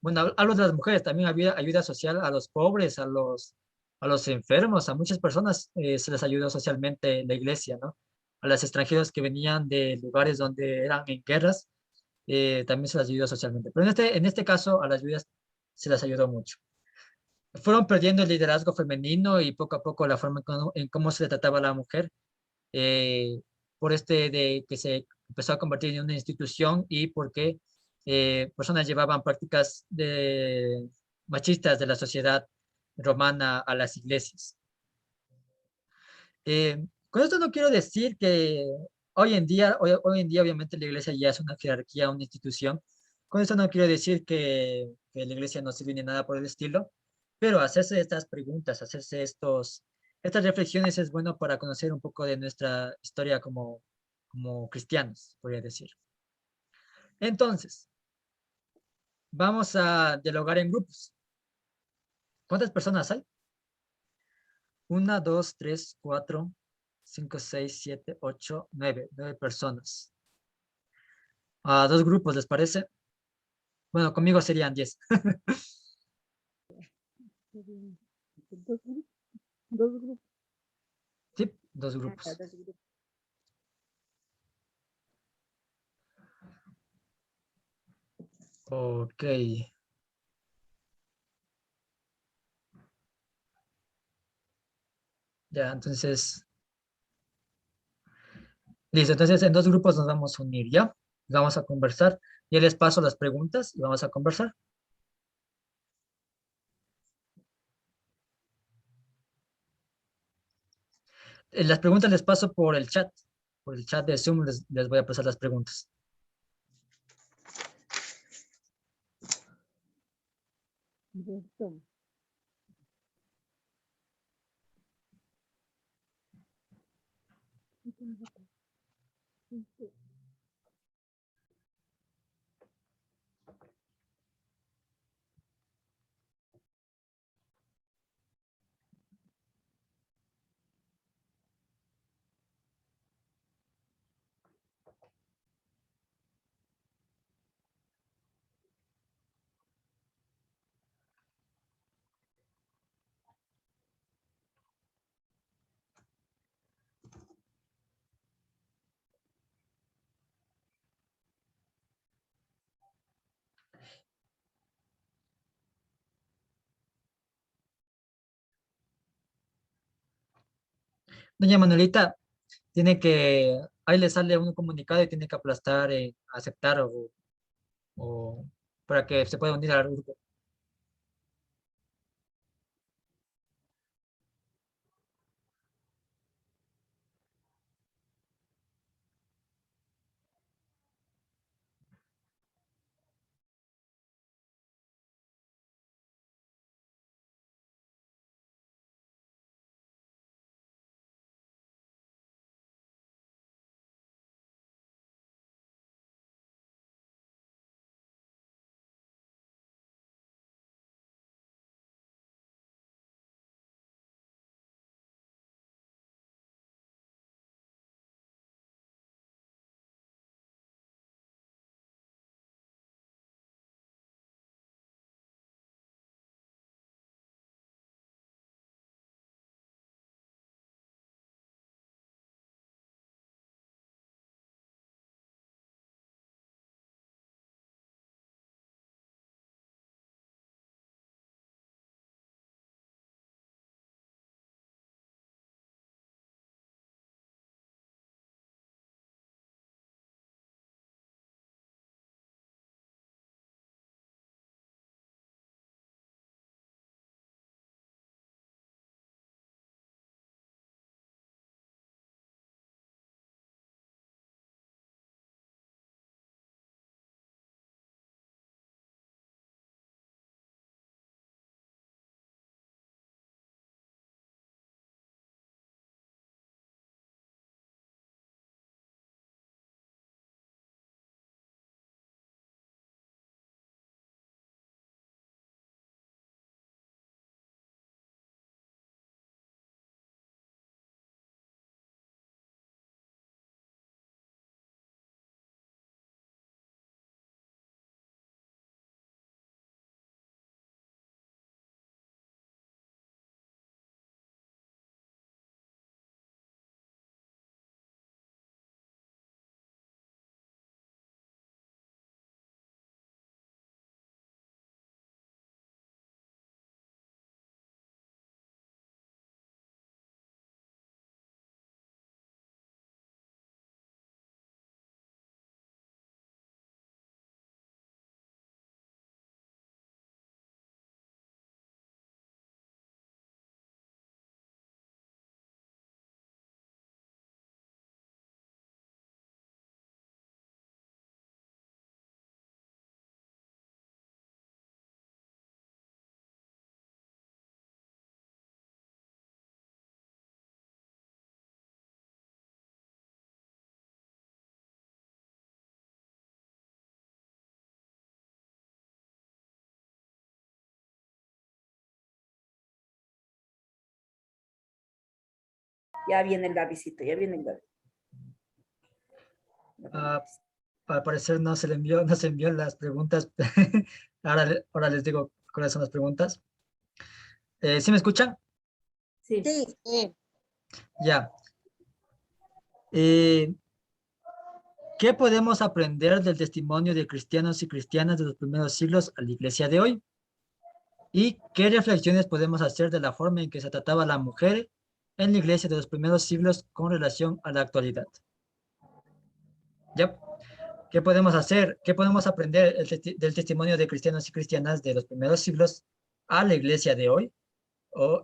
Bueno, hablo de las mujeres, también había ayuda social a los pobres, a los enfermos, a muchas personas se les ayudó socialmente en la iglesia, ¿no? A los extranjeros que venían de lugares donde eran en guerras, también se les ayudó socialmente. Pero en este caso, a las viudas se les ayudó mucho. Fueron perdiendo el liderazgo femenino y poco a poco la forma en cómo se le trataba a la mujer, eh, por de que se empezó a convertir en una institución y porque personas llevaban prácticas machistas de la sociedad romana a las iglesias. Con esto no quiero decir que hoy en día obviamente la iglesia ya es una jerarquía, una institución. Con esto no quiero decir que la iglesia no sirve ni nada por el estilo, pero hacerse estas preguntas, hacerse estas reflexiones es bueno para conocer un poco de nuestra historia como cristianos, podría decir. Entonces, vamos a dialogar en grupos. ¿Cuántas personas hay? 1, 2, 3, 4, 5, 6, 7, 8, 9. 9 personas. A dos grupos, ¿les parece? Bueno, conmigo serían 10. Dos grupos. Sí, dos grupos. Ok. Ya, entonces, listo. Entonces, en dos grupos nos vamos a unir, ¿ya? Vamos a conversar. Ya les paso las preguntas y vamos a conversar. Las preguntas les paso por el chat. Por el chat de Zoom les voy a pasar las preguntas. Doña Manuelita, ahí le sale un comunicado y tiene que aplastar, aceptar o para que se pueda unir al grupo. Ya viene el Davidcito, ya viene el David. Ah, al parecer no se envió las preguntas. Ahora les digo cuáles son las preguntas. ¿Sí me escuchan? Sí. Sí, Sí. Ya. ¿Qué podemos aprender del testimonio de cristianos y cristianas de los primeros siglos a la iglesia de hoy? ¿Y qué reflexiones podemos hacer de la forma en que se trataba a la mujer en la iglesia de los primeros siglos con relación a la actualidad? ¿Ya? ¿Qué podemos hacer? ¿Qué podemos aprender del testimonio de cristianos y cristianas de los primeros siglos a la iglesia de hoy?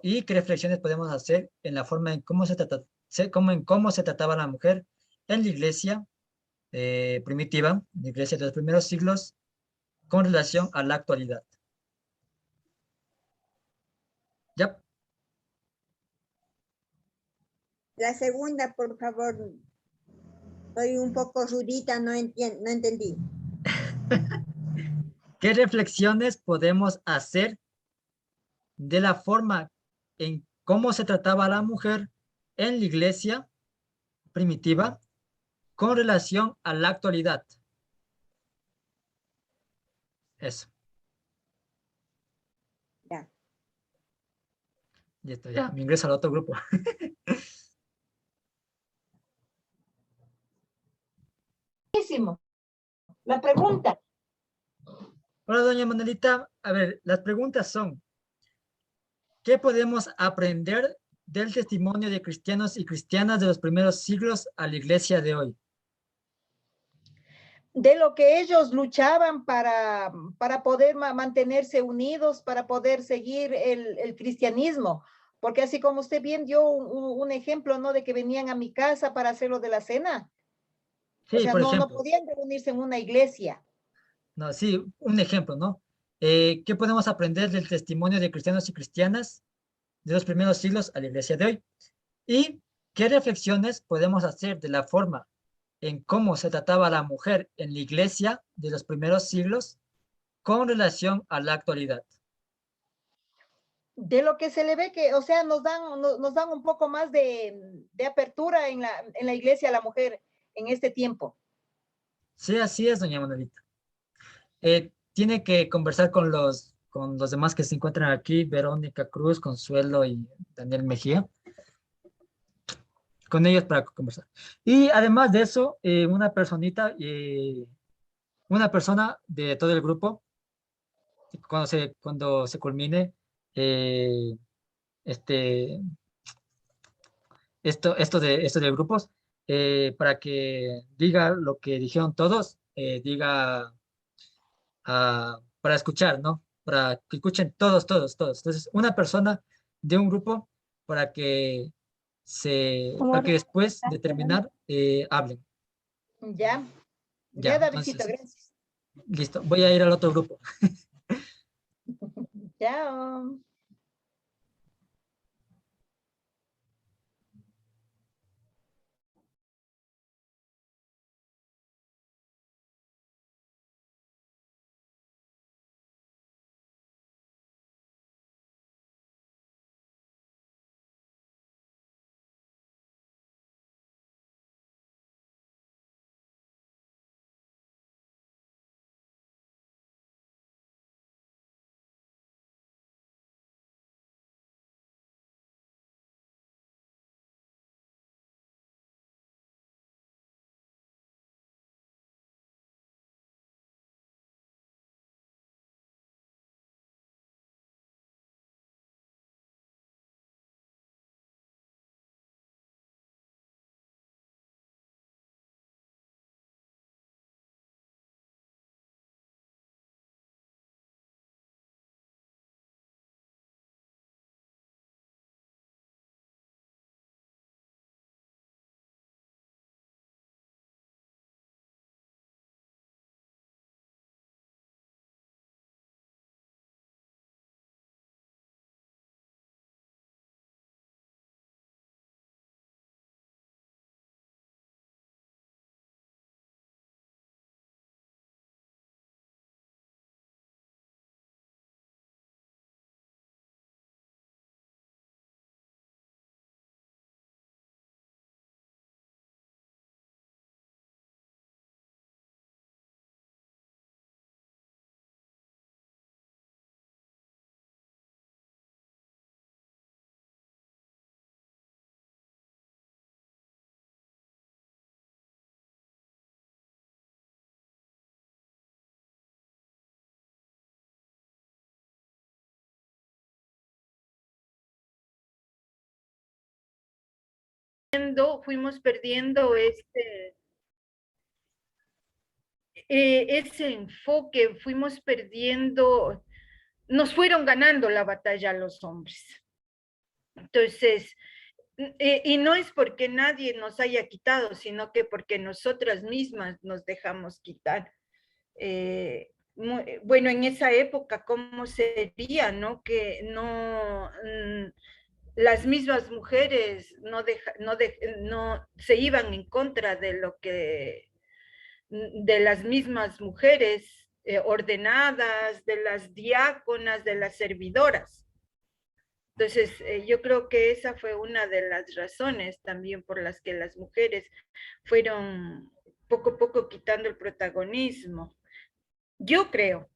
¿Y qué reflexiones podemos hacer en la forma en cómo cómo se trataba a la mujer en la iglesia primitiva, la iglesia de los primeros siglos, con relación a la actualidad? ¿Ya? la segunda, por favor. Soy un poco rudita, no entendí. ¿Qué reflexiones podemos hacer de la forma en cómo se trataba a la mujer en la iglesia primitiva con relación a la actualidad? Eso. Ya. Listo, ya. Me ingreso al otro grupo. Buenísimo. La pregunta. Hola, doña Manuelita. A ver, las preguntas son, ¿qué podemos aprender del testimonio de cristianos y cristianas de los primeros siglos a la iglesia de hoy? De lo que ellos luchaban para poder mantenerse unidos, para poder seguir el cristianismo. Porque así como usted bien dio un ejemplo, ¿no? De que venían a mi casa para hacer lo de la cena. O Sí, sea, por no ejemplo. podían reunirse en una iglesia. No, sí, un ejemplo, ¿no? ¿Qué podemos aprender del testimonio de cristianos y cristianas de los primeros siglos a la iglesia de hoy? ¿Y qué reflexiones podemos hacer de la forma en cómo se trataba a la mujer en la iglesia de los primeros siglos con relación a la actualidad? De lo que se le ve que, o sea, nos dan un poco más de apertura en la iglesia a la mujer en este tiempo. Sí, así es, doña Manuelita. Tiene que conversar con los demás que se encuentran aquí, Verónica Cruz, Consuelo y Daniel Mejía, con ellos para conversar. Y además de eso, una persona de todo el grupo, cuando se culmine eh, este, esto de grupos, para que diga lo que dijeron todos, diga para escuchar, ¿no? Para que escuchen todos. Entonces, una persona de un grupo para que para que después de terminar hablen. Ya, Ya, ya, Davidcito, entonces, gracias. listo. Voy a ir al otro grupo. Chao. ese enfoque, fuimos perdiendo, nos fueron ganando la batalla los hombres. Entonces, y no es porque nadie nos haya quitado, sino que porque nosotras mismas nos dejamos quitar. Bueno, en esa época, ¿cómo sería, no? Que no, las mismas mujeres no se iban en contra de lo que, de las mismas mujeres ordenadas, de las diáconas, de las servidoras. Entonces, yo creo que esa fue una de las razones también por las que las mujeres fueron poco a poco quitando el protagonismo. Yo creo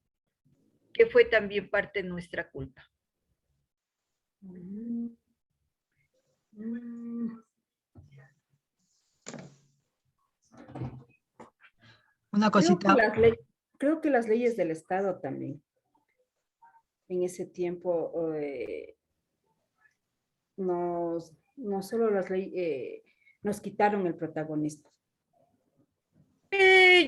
que fue también parte de nuestra culpa. Una cosita. Creo que las leyes del Estado también, en ese tiempo, no solo las leyes, nos quitaron el protagonismo.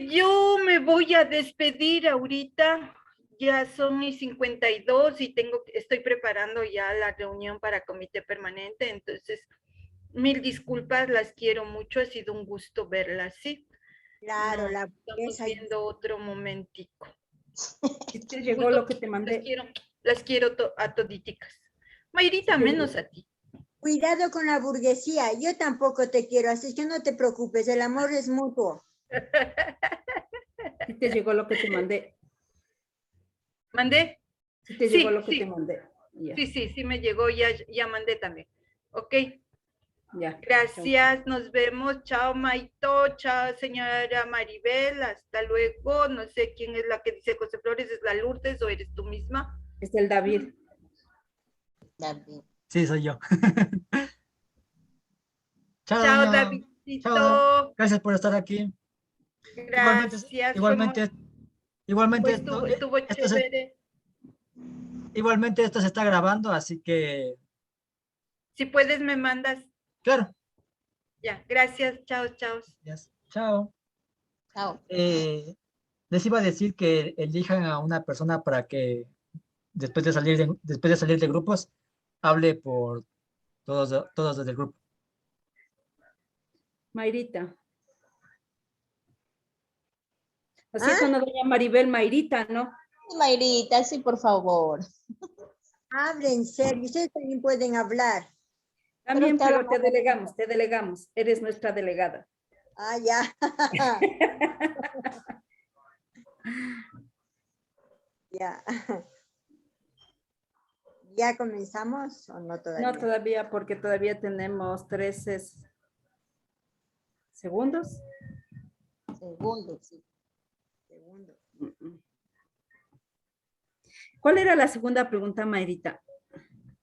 Yo me voy a despedir ahorita, ya son mis 52 y estoy preparando ya la reunión para comité permanente, entonces mil disculpas, las quiero mucho, ha sido un gusto verlas, ¿sí? Claro, Nos la estamos viendo otro momentico. ¿Te llegó lo que te mandé? Las quiero a toditicas. Mayrita, menos a ti. Cuidado con la burguesía, yo tampoco te quiero, así que no te preocupes, el amor es mutuo. ¿Sí te llegó lo que te mandé? ¿Mandé? ¿Sí te llegó lo que te mandé? Ya. Sí, me llegó, ya mandé también. Ok. Ya. Gracias, nos vemos. Chao, Maito. Chao, señora Maribel. Hasta luego. No sé quién es la que dice José Flores, ¿es la Lourdes o eres tú misma? Es el David. David. Sí, soy yo. Chao, Chao, doña. Davidito. Chao. Gracias por estar aquí. Gracias. Igualmente estuvo chévere. Igualmente esto se está grabando, así que... Si puedes, me mandas. Claro. Ya, gracias. Chao, chao. Yes. Chao. Chao. Les iba a decir que elijan a una persona para que después de salir de grupos, hable por todos desde el grupo. Mayrita. Así es cuando doña Maribel, Mayrita, ¿no? Mayrita, sí, por favor. Hablen serio, ustedes también pueden hablar. También, pero te delegamos. Eres nuestra delegada. Ah, ya. Ya. ¿Ya comenzamos o no todavía? No todavía, porque todavía tenemos 13 segundos. Segundos, sí. Segundo. ¿Cuál era la segunda pregunta, Mayrita?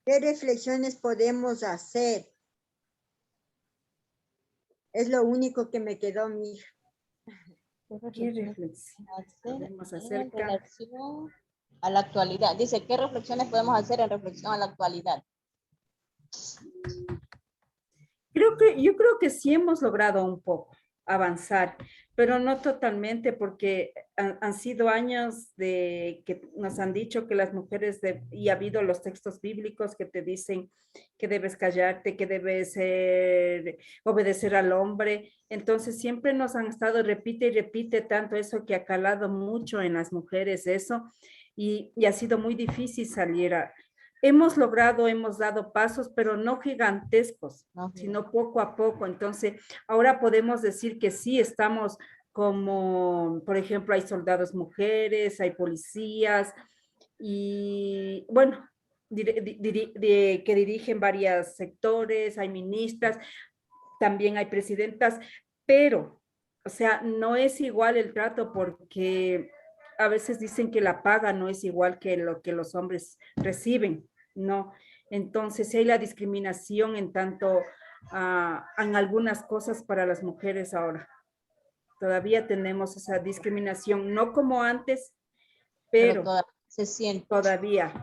¿Qué reflexiones podemos hacer? Es lo único que me quedó, mi hija. ¿Qué reflexión podemos hacer en relación a la actualidad? Dice, ¿qué reflexiones podemos hacer en reflexión a la actualidad? Yo creo que sí hemos logrado un poco avanzar, pero no totalmente, porque han sido años de que nos han dicho que las mujeres, y ha habido los textos bíblicos que te dicen que debes callarte, que debes obedecer al hombre. Entonces siempre nos han estado, repite y repite tanto eso, que ha calado mucho en las mujeres eso, y ha sido muy difícil salir hemos logrado, hemos dado pasos, pero no gigantescos, sino poco a poco. Entonces, ahora podemos decir que sí estamos como, por ejemplo, hay soldados mujeres, hay policías, y bueno, que dirigen varios sectores, hay ministras, también hay presidentas, pero, o sea, no es igual el trato, porque a veces dicen que la paga no es igual que lo que los hombres reciben. No, entonces hay la discriminación en tanto en algunas cosas para las mujeres ahora. Todavía tenemos esa discriminación, no como antes, pero todavía se siente todavía.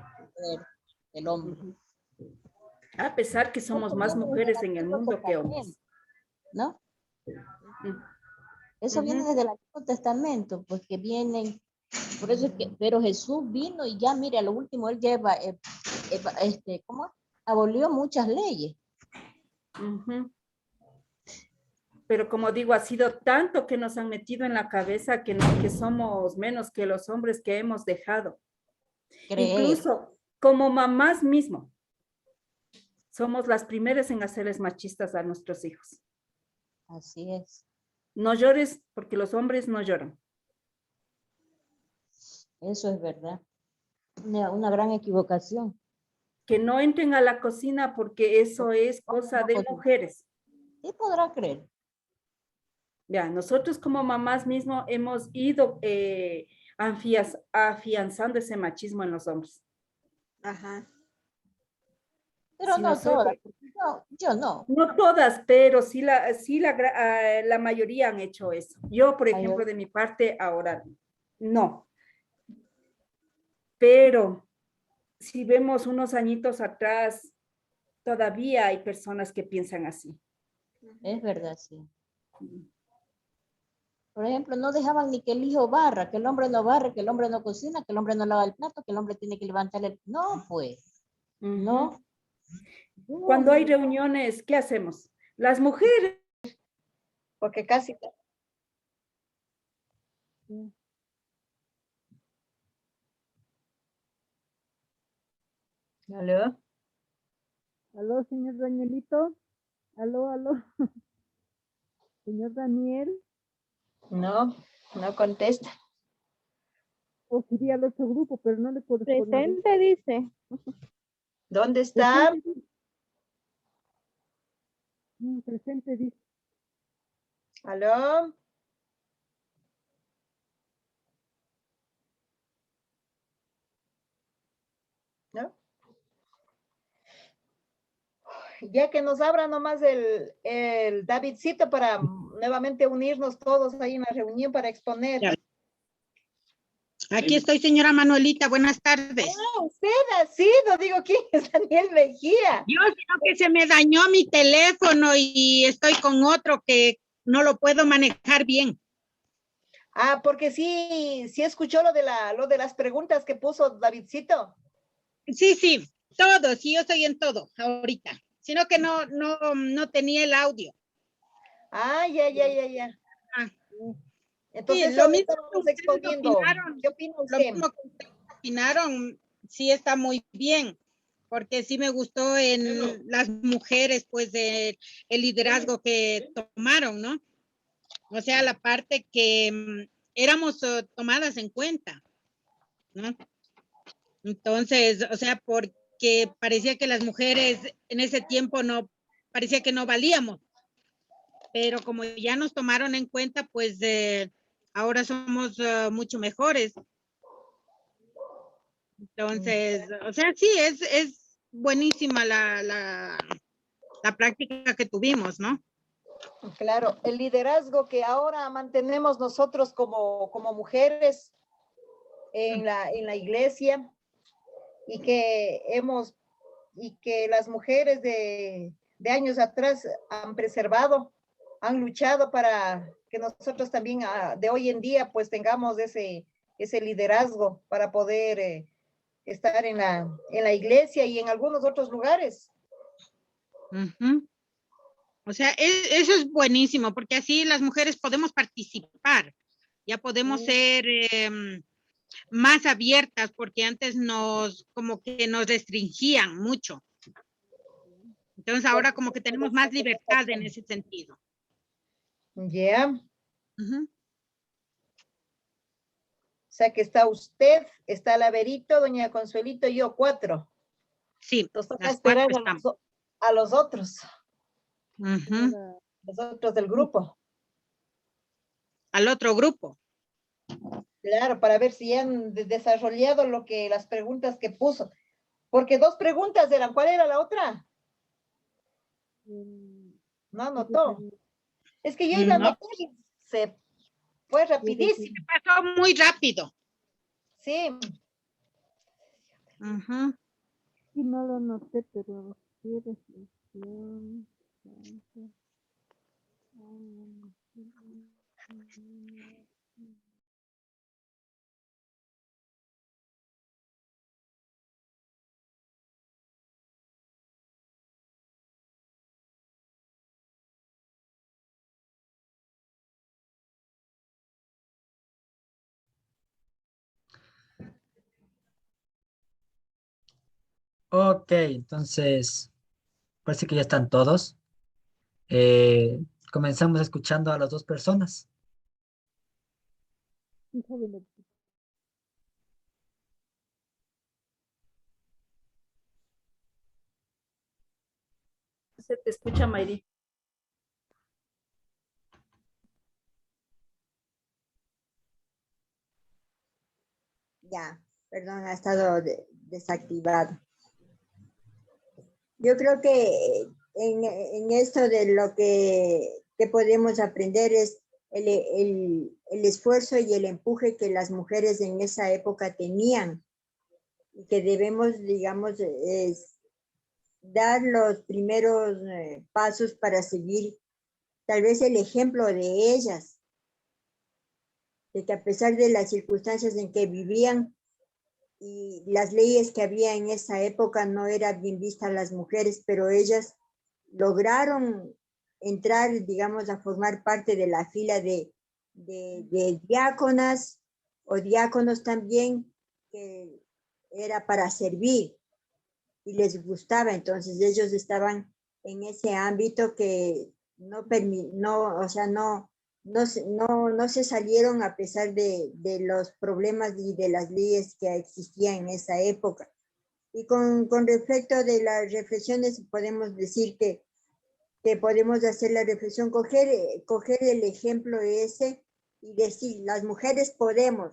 el hombre. A pesar que somos más mujeres en el mundo que hombres. ¿no? Eso viene Ujú. desde el Antiguo Testamento, pues que vienen, por eso es que, pero Jesús vino y ya, mire, a lo último él lleva, ¿cómo? Abolió muchas leyes. Ujú. Pero como digo, ha sido tanto que nos han metido en la cabeza que, no, que somos menos que los hombres que hemos dejado. Creer. Incluso como mamás mismo, somos las primeras en hacerles machistas a nuestros hijos. Así es. No llores porque los hombres no lloran. Eso es verdad. Una gran equivocación. Que no entren a la cocina porque eso es cosa de mujeres. Sí podrá creer. Ya, nosotros como mamás mismo hemos ido afianzando ese machismo en los hombres. Ajá. Pero Si no todas. nosotros, Yo no. no todas, pero sí la mayoría han hecho eso. Yo, por ejemplo, de mi parte, ahora no. Pero si vemos unos añitos atrás, todavía hay personas que piensan así. Es verdad, sí. Por ejemplo, no dejaban ni que el hijo barra, que el hombre no barre, que el hombre no cocina, que el hombre no lava el plato, que el hombre tiene que levantar el... No, pues, no. Cuando hay reuniones, ¿qué hacemos? Las mujeres. Porque casi ¿Aló? Aló, señor Danielito. Aló, aló. Señor Daniel. no contesta. O quería al otro grupo, pero no le puedo poner. Presente, dice. ¿Dónde está? Presente, dice. Presente, dice. ¿Aló? ¿No? Ya que nos abra nomás el Davidcito para nuevamente unirnos todos ahí en la reunión para exponer. Ya. Aquí estoy, señora Manuelita, buenas tardes. Ah, usted ha sido, digo, ¿quién es Daniel Mejía? Yo, sino que se me dañó mi teléfono y estoy con otro que no lo puedo manejar bien. Ah, porque sí escuchó lo de las preguntas que puso Davidcito. Sí, todo, sí, yo estoy en todo ahorita, sino que no tenía el audio. Ah, ya. Ah, Entonces, sí, lo mismo que estábamos ustedes exponiendo. opinaron, ¿Qué opina lo usted? mismo que ustedes opinaron, sí está muy bien, porque sí me gustó en las mujeres, pues, el liderazgo que tomaron, ¿no? O sea, la parte que éramos tomadas en cuenta, ¿no? Entonces, o sea, porque parecía que las mujeres en ese tiempo parecía que no valíamos, pero como ya nos tomaron en cuenta, pues ahora somos mucho mejores. Entonces, o sea, sí, es buenísima la práctica que tuvimos, ¿no? Claro, el liderazgo que ahora mantenemos nosotros como mujeres en la iglesia y que las mujeres de años atrás han preservado, han luchado para que nosotros también de hoy en día pues tengamos ese liderazgo para poder estar en la iglesia y en algunos otros lugares. Uh-huh. O sea, eso es buenísimo, porque así las mujeres podemos participar, ya podemos ser más abiertas, porque antes como que nos restringían mucho. Entonces ahora como que tenemos más libertad en ese sentido. Ya. Uh-huh. O sea que está usted, está Laverito, doña Consuelito y yo, 4. Sí, Entonces toca las esperar 4 a los otros. Uh-huh. Los otros del grupo. Al otro grupo. Claro, para ver si han desarrollado las preguntas que puso. Porque 2 preguntas eran. ¿Cuál era la otra? No anotó. Es que yo iba a anotar y se fue rapidísimo. Pasó muy rápido. Sí. Uh-huh. Sí, no lo noté, pero sí, reflexión. Ok, entonces parece que ya están todos. Eh, Comenzamos escuchando a las dos personas. Hijo de la- Se te escucha, Mayri. Ya, perdón, ha estado desactivado. Yo creo que en esto de lo que podemos aprender es el esfuerzo y el empuje que las mujeres en esa época tenían y que debemos, digamos, dar los primeros pasos para seguir tal vez el ejemplo de ellas, de que a pesar de las circunstancias en que vivían y las leyes que había en esa época no era bien vista a las mujeres, pero ellas lograron entrar, digamos, a formar parte de la fila de diáconas o diáconos también, que era para servir y les gustaba, entonces ellos estaban en ese ámbito que no, o sea, no se salieron a pesar de los problemas y de las leyes que existían en esa época. Y con respecto de las reflexiones, podemos decir que podemos hacer la reflexión, coger el ejemplo ese y decir, las mujeres podemos.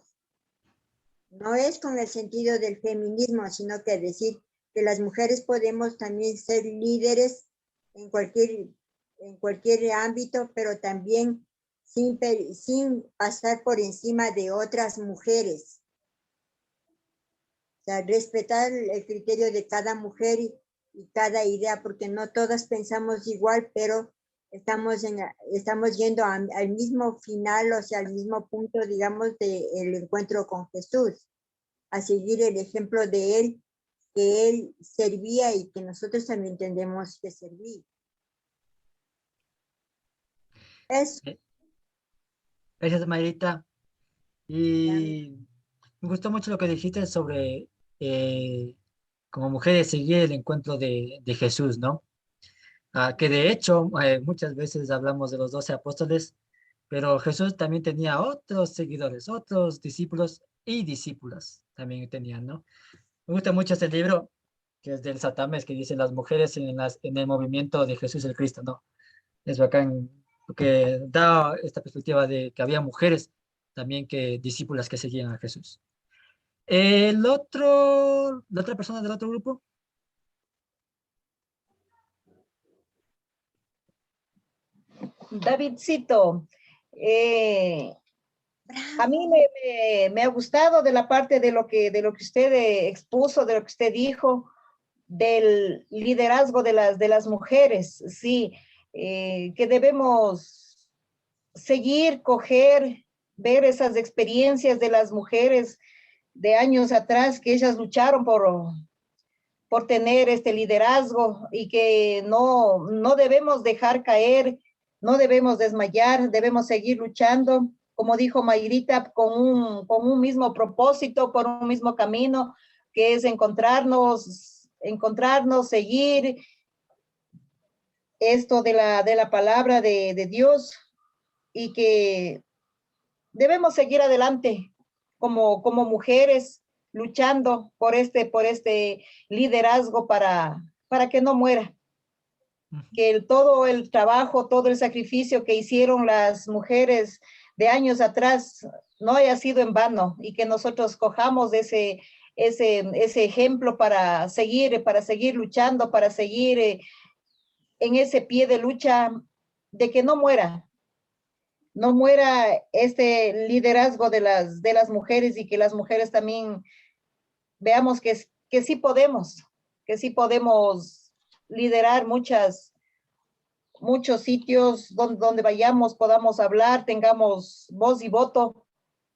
No es con el sentido del feminismo, sino que decir que las mujeres podemos también ser líderes en cualquier ámbito, pero también sin pasar por encima de otras mujeres. O sea, respetar el criterio de cada mujer y cada idea, porque no todas pensamos igual, pero estamos yendo al mismo final, o sea, al mismo punto, digamos, del encuentro con Jesús, a seguir el ejemplo de él, que él servía y que nosotros también tenemos que servir. Eso. Gracias, Mayrita. Y me gustó mucho lo que dijiste sobre como mujeres seguir el encuentro de Jesús, ¿no? Que de hecho muchas veces hablamos de los 12 apóstoles, pero Jesús también tenía otros seguidores, otros discípulos y discípulas también tenían, ¿no? Me gusta mucho este libro, que es del Satames, que dice las mujeres en el movimiento de Jesús el Cristo, ¿no? Es bacán, porque da esta perspectiva de que había mujeres también que discípulas que seguían a Jesús. La otra persona del otro grupo. Davidcito, a mí me ha gustado de la parte de lo que usted expuso, de lo que usted dijo, del liderazgo de las mujeres, sí, que debemos seguir, coger, ver esas experiencias de las mujeres de años atrás, que ellas lucharon por tener este liderazgo y que no debemos dejar caer, no debemos desmayar, debemos seguir luchando, como dijo Mayrita, con un mismo propósito, por un mismo camino, que es encontrarnos, seguir esto de la palabra de Dios, y que debemos seguir adelante como mujeres, luchando por este liderazgo para que no muera, que todo el trabajo, todo el sacrificio que hicieron las mujeres de años atrás no haya sido en vano, y que nosotros cojamos ese ejemplo para seguir luchando, para seguir en ese pie de lucha, de que no muera este liderazgo de las mujeres, y que las mujeres también veamos que sí podemos liderar muchas muchos sitios donde vayamos podamos hablar, tengamos voz y voto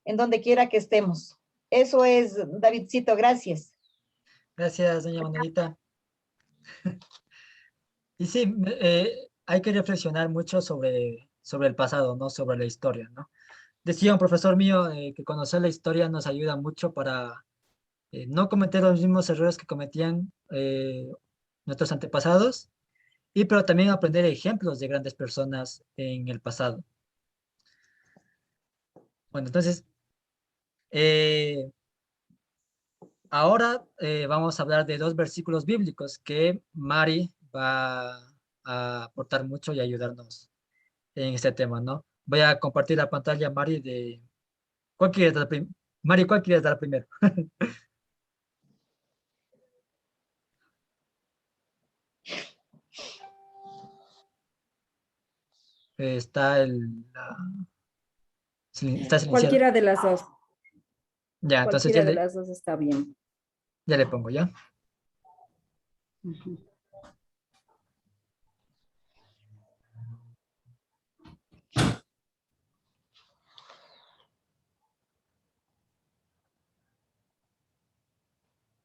en donde quiera que estemos. Eso es, Davidcito, gracias. Gracias, doña Manuelita. Y sí, hay que reflexionar mucho sobre el pasado, ¿no? Sobre la historia, ¿no? Decía un profesor mío que conocer la historia nos ayuda mucho para no cometer los mismos errores que cometían nuestros antepasados, pero también aprender ejemplos de grandes personas en el pasado. Bueno, entonces, ahora vamos a hablar de dos versículos bíblicos que Mari va a aportar mucho y ayudarnos en este tema, ¿no? Voy a compartir la pantalla, Mari, de... ¿Cuál quieres dar Mari, ¿cuál quieres dar primero? Está está silenciado. Cualquiera de las dos. Ya, entonces Cualquiera de las dos está bien. ya le pongo, ¿ya? Ujú.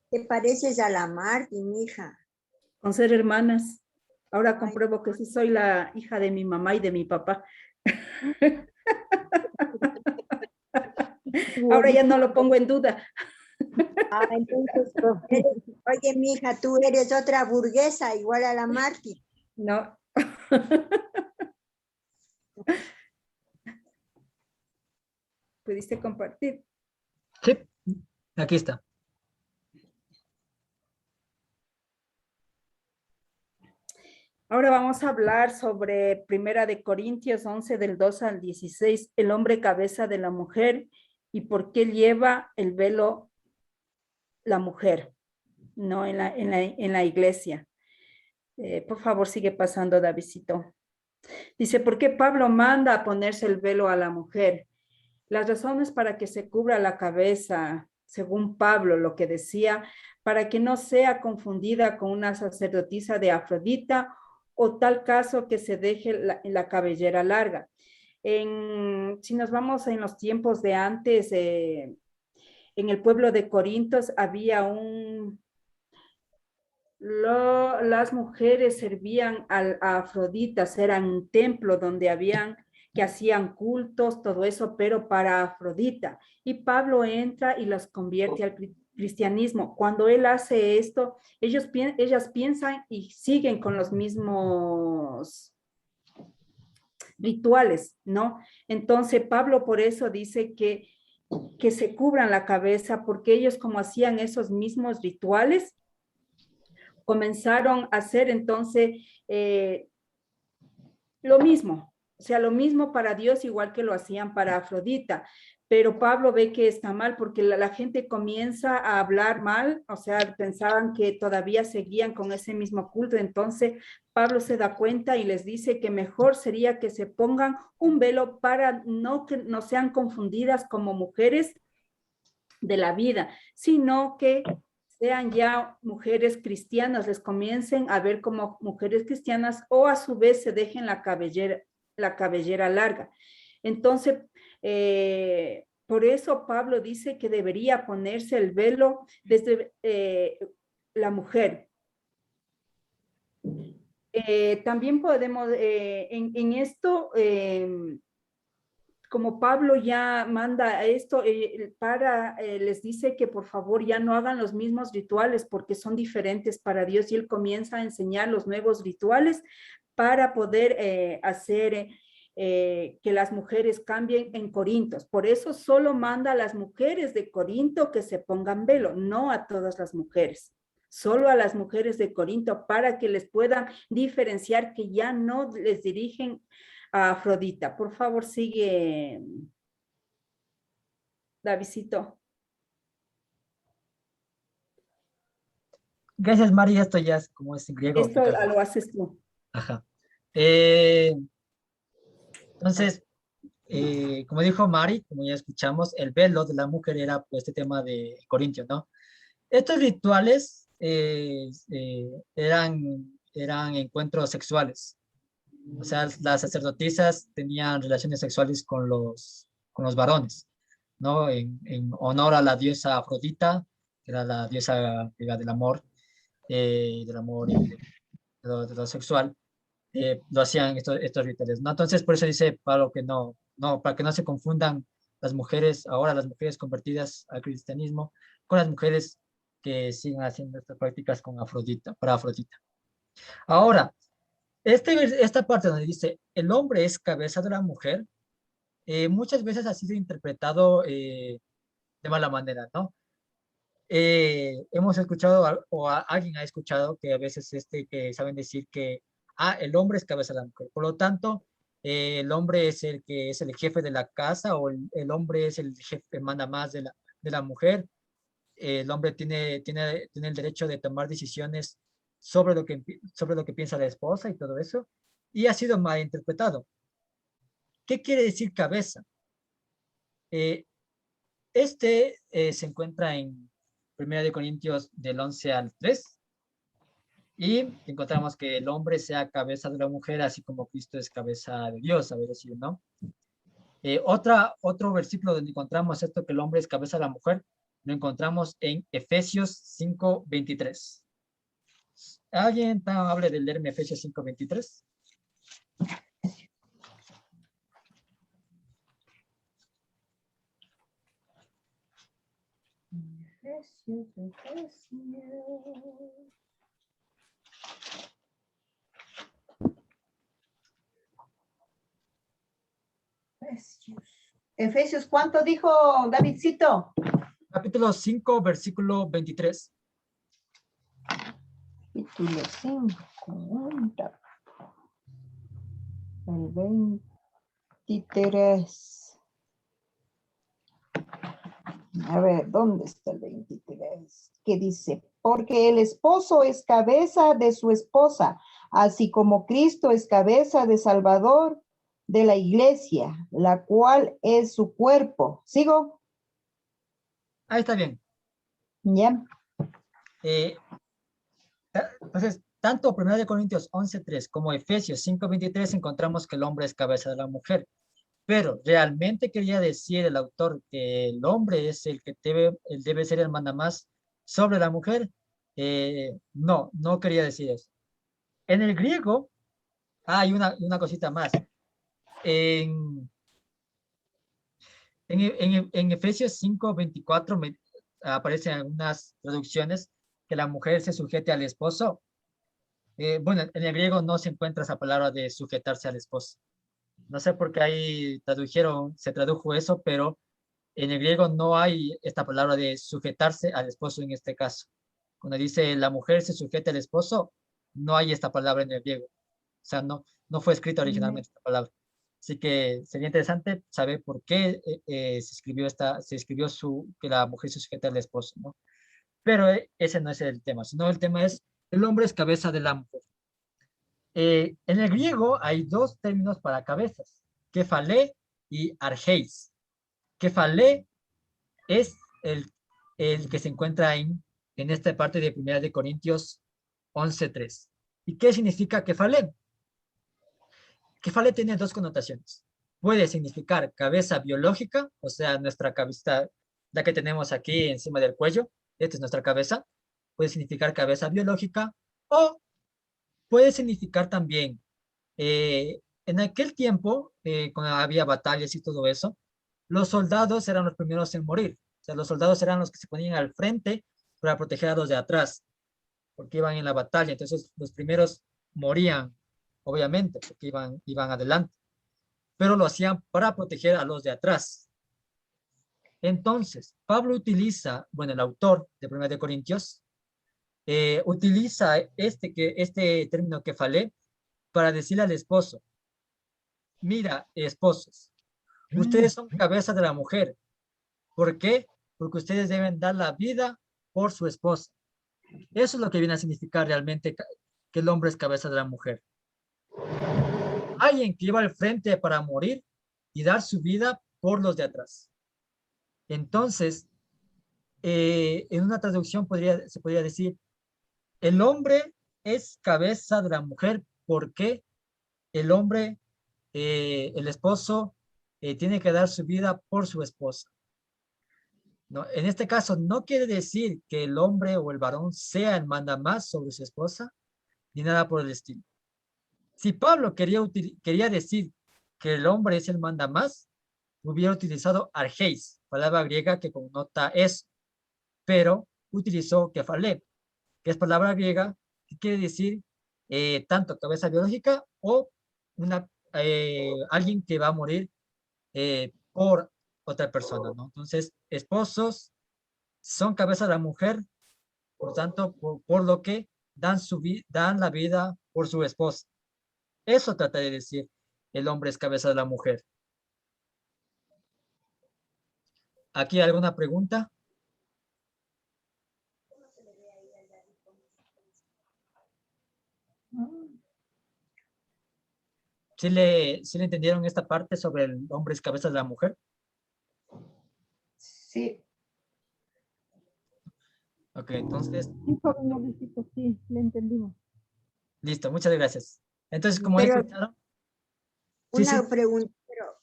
Te pareces a la Martín, hija. Con ser hermanas. Ahora Ay. compruebo que sí soy la hija de mi mamá y de mi papá. Ahora ya no lo pongo en duda. Ah, entonces, oye, mija, tú eres otra burguesa, igual a la Martín. No. ¿Pudiste compartir? Sí, aquí está. Ahora vamos a hablar sobre Primera de Corintios 11 del 2 al 16, el hombre cabeza de la mujer y por qué lleva el velo la mujer, no en la iglesia. Por favor, sigue pasando, Davidcito. Dice, ¿por qué Pablo manda a ponerse el velo a la mujer? Las razones para que se cubra la cabeza, según Pablo, lo que decía, para que no sea confundida con una sacerdotisa de Afrodita o tal caso que se deje la cabellera larga. Si nos vamos en los tiempos de antes, en el pueblo de Corintios había las mujeres servían a Afroditas, era un templo donde que hacían cultos, todo eso, pero para Afrodita. Y Pablo entra y las convierte al cristianismo. Cuando él hace esto, ellas piensan y siguen con los mismos rituales, ¿no? Entonces Pablo por eso dice que se cubran la cabeza, porque ellos como hacían esos mismos rituales, comenzaron a hacer entonces lo mismo, o sea, lo mismo para Dios igual que lo hacían para Afrodita, pero Pablo ve que está mal porque la gente comienza a hablar mal, o sea, pensaban que todavía seguían con ese mismo culto, entonces Pablo se da cuenta y les dice que mejor sería que se pongan un velo para que no sean confundidas como mujeres de la vida, sino que sean ya mujeres cristianas, les comiencen a ver como mujeres cristianas o a su vez se dejen la cabellera larga. Entonces, por eso Pablo dice que debería ponerse el velo desde la mujer. También podemos, en esto, como Pablo ya manda esto, les dice que por favor ya no hagan los mismos rituales porque son diferentes para Dios y él comienza a enseñar los nuevos rituales para poder hacer que las mujeres cambien en Corintios. Por eso solo manda a las mujeres de Corinto que se pongan velo, no a todas las mujeres. Solo a las mujeres de Corinto para que les puedan diferenciar que ya no les dirigen a Afrodita. Por favor, sigue, Davidcito. Gracias, Mari. Esto ya es como es en griego. Esto lo haces tú. Ajá. Entonces, como dijo Mari, como ya escuchamos, el velo de la mujer era pues, este tema de Corintio, ¿no? Estos rituales eran encuentros sexuales. O sea, las sacerdotisas tenían relaciones sexuales con los varones, ¿no? En honor a la diosa Afrodita, que era la diosa griega del amor y de lo sexual, lo hacían estos rituales, ¿no? Entonces, por eso dice Pablo que para que no se confundan las mujeres, ahora las mujeres convertidas al cristianismo, con las mujeres que siguen haciendo estas prácticas con Afrodita, para Afrodita. Ahora, esta parte donde dice, el hombre es cabeza de la mujer, muchas veces ha sido interpretado de mala manera, ¿no? Hemos escuchado, alguien ha escuchado que a veces que saben decir que el hombre es cabeza de la mujer. Por lo tanto, el hombre es el que es el jefe de la casa o el hombre es el jefe, manda más de la mujer. El hombre tiene el derecho de tomar decisiones sobre lo que piensa la esposa y todo eso. Y ha sido mal interpretado. ¿Qué quiere decir cabeza? Se encuentra en 1 Corintios del 11 al 3 y encontramos que el hombre sea cabeza de la mujer, así como Cristo es cabeza de Dios, a ver decir, ¿no? Otro versículo donde encontramos esto, que el hombre es cabeza de la mujer, lo encontramos en Efesios 5:23. ¿Alguien hable de leerme Efesios 5:23? Efesios, ¿cuánto dijo Davidcito? Capítulo 5, versículo 23. Capítulo 5, el 23. A ver, ¿dónde está el 23? ¿Qué dice? Porque el esposo es cabeza de su esposa, así como Cristo es cabeza de Salvador de la iglesia, la cual es su cuerpo. ¿Sigo? Ahí está bien. Ya. Entonces, tanto 1 Corintios 11:3 como Efesios 5:23 encontramos que el hombre es cabeza de la mujer. Pero realmente quería decir el autor que el hombre es el que debe ser el mandamás sobre la mujer. No quería decir eso. En el griego hay una cosita más. En Efesios 5:24 aparecen algunas traducciones que la mujer se sujete al esposo. Bueno, en el griego no se encuentra esa palabra de sujetarse al esposo. No sé por qué ahí se tradujo eso, pero en el griego no hay esta palabra de sujetarse al esposo en este caso. Cuando dice la mujer se sujeta al esposo, no hay esta palabra en el griego. O sea, no fue escrita originalmente esta palabra. Así que sería interesante saber por qué se escribió que la mujer se sujeta al esposo, ¿no? Pero ese no es el tema, sino el tema es el hombre es cabeza de la mujer. En el griego hay dos términos para cabezas, kefalé y argeis. Kefalé es el que se encuentra en esta parte de 1 Corintios 11:3. ¿Y qué significa kefalé? Kefalé tiene dos connotaciones. Puede significar cabeza biológica, o sea, nuestra cabeza, la que tenemos aquí encima del cuello, esta es nuestra cabeza, puede significar cabeza biológica, o puede significar también, en aquel tiempo, cuando había batallas y todo eso, los soldados eran los primeros en morir. O sea, los soldados eran los que se ponían al frente para proteger a los de atrás, porque iban en la batalla. Entonces, los primeros morían, obviamente, porque iban adelante, pero lo hacían para proteger a los de atrás. Entonces, Pablo utiliza, bueno, el autor de 1 Corintios, utiliza este término kefalé para decirle al esposo, mira, esposos, ustedes son cabeza de la mujer. ¿Por qué? Porque ustedes deben dar la vida por su esposa. Eso es lo que viene a significar realmente que el hombre es cabeza de la mujer. Alguien que iba al frente para morir y dar su vida por los de atrás. Entonces, en una traducción se podría decir, el hombre es cabeza de la mujer. ¿Por qué? el hombre, el esposo, tiene que dar su vida por su esposa. ¿No? En este caso, no quiere decir que el hombre o el varón sea el mandamás sobre su esposa, ni nada por el estilo. Si Pablo quería decir que el hombre es el mandamás, hubiera utilizado argeis, palabra griega que connota eso, pero utilizó kefalé, que es palabra griega que quiere decir tanto cabeza biológica o alguien que va a morir por otra persona, ¿no? Entonces, esposos son cabeza de la mujer, por tanto, por lo que dan la vida por su esposa. Eso trata de decir, el hombre es cabeza de la mujer. ¿Aquí alguna pregunta? ¿Sí le entendieron esta parte sobre el hombre es cabeza de la mujer? Sí. Ok, entonces, Sí, joven Mauricito, sí, le entendimos. listo, muchas gracias. Entonces, como Pero escucharon, sí, sí, una pregunta,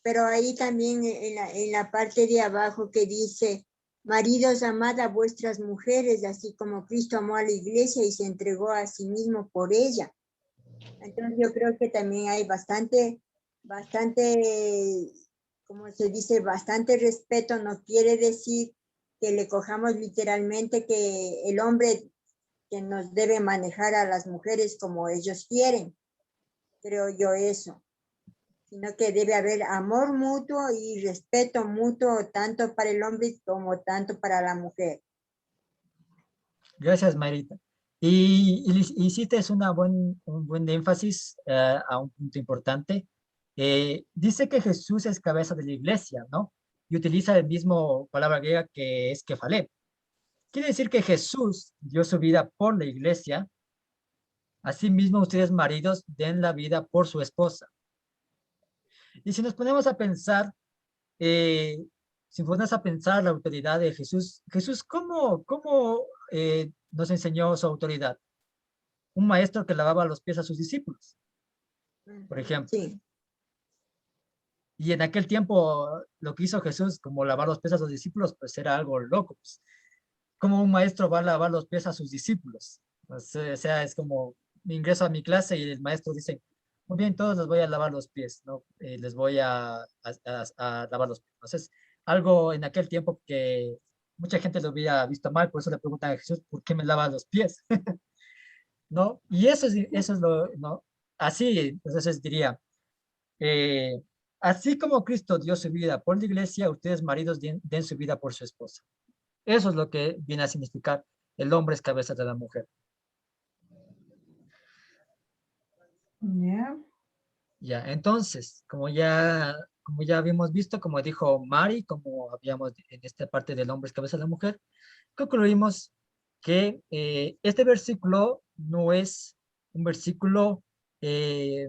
pero ahí también en la parte de abajo que dice, maridos, amad a vuestras mujeres, así como Cristo amó a la iglesia y se entregó a sí mismo por ella. Entonces yo creo que también hay bastante, como se dice, bastante respeto. No quiere decir que le cojamos literalmente que el hombre que nos debe manejar a las mujeres como ellos quieren, creo yo eso, sino que debe haber amor mutuo y respeto mutuo tanto para el hombre como tanto para la mujer. gracias, Marita. Y hiciste un buen énfasis a un punto importante. Dice que Jesús es cabeza de la iglesia, ¿no? Y utiliza el mismo palabra griega que es kefalé. Quiere decir que Jesús dio su vida por la iglesia. Asimismo, ustedes maridos den la vida por su esposa. Y si nos ponemos a pensar, eh, si ponemos a pensar la autoridad de Jesús, Jesús, ¿cómo nos enseñó su autoridad? Un maestro que lavaba los pies a sus discípulos, por ejemplo. Sí. Y en aquel tiempo lo que hizo Jesús, como lavar los pies a sus discípulos, pues era algo loco. Pues. ¿Cómo un maestro va a lavar los pies a sus discípulos? Pues, o sea, es como ingreso a mi clase y el maestro dice, muy bien, todos les voy a lavar los pies, ¿no? Les voy a lavar los pies. Entonces, algo en aquel tiempo que mucha gente lo había visto mal, por eso le preguntan a Jesús, ¿por qué me lava los pies? ¿No? Y eso es lo, ¿no? Así, entonces diría, eh, así como Cristo dio su vida por la iglesia, ustedes maridos den su vida por su esposa. Eso es lo que viene a significar el hombre es cabeza de la mujer. Ya. Ya, entonces, como ya habíamos visto, como dijo Mari, como habíamos en esta parte del hombre es cabeza de la mujer, concluimos que este versículo no es un versículo eh,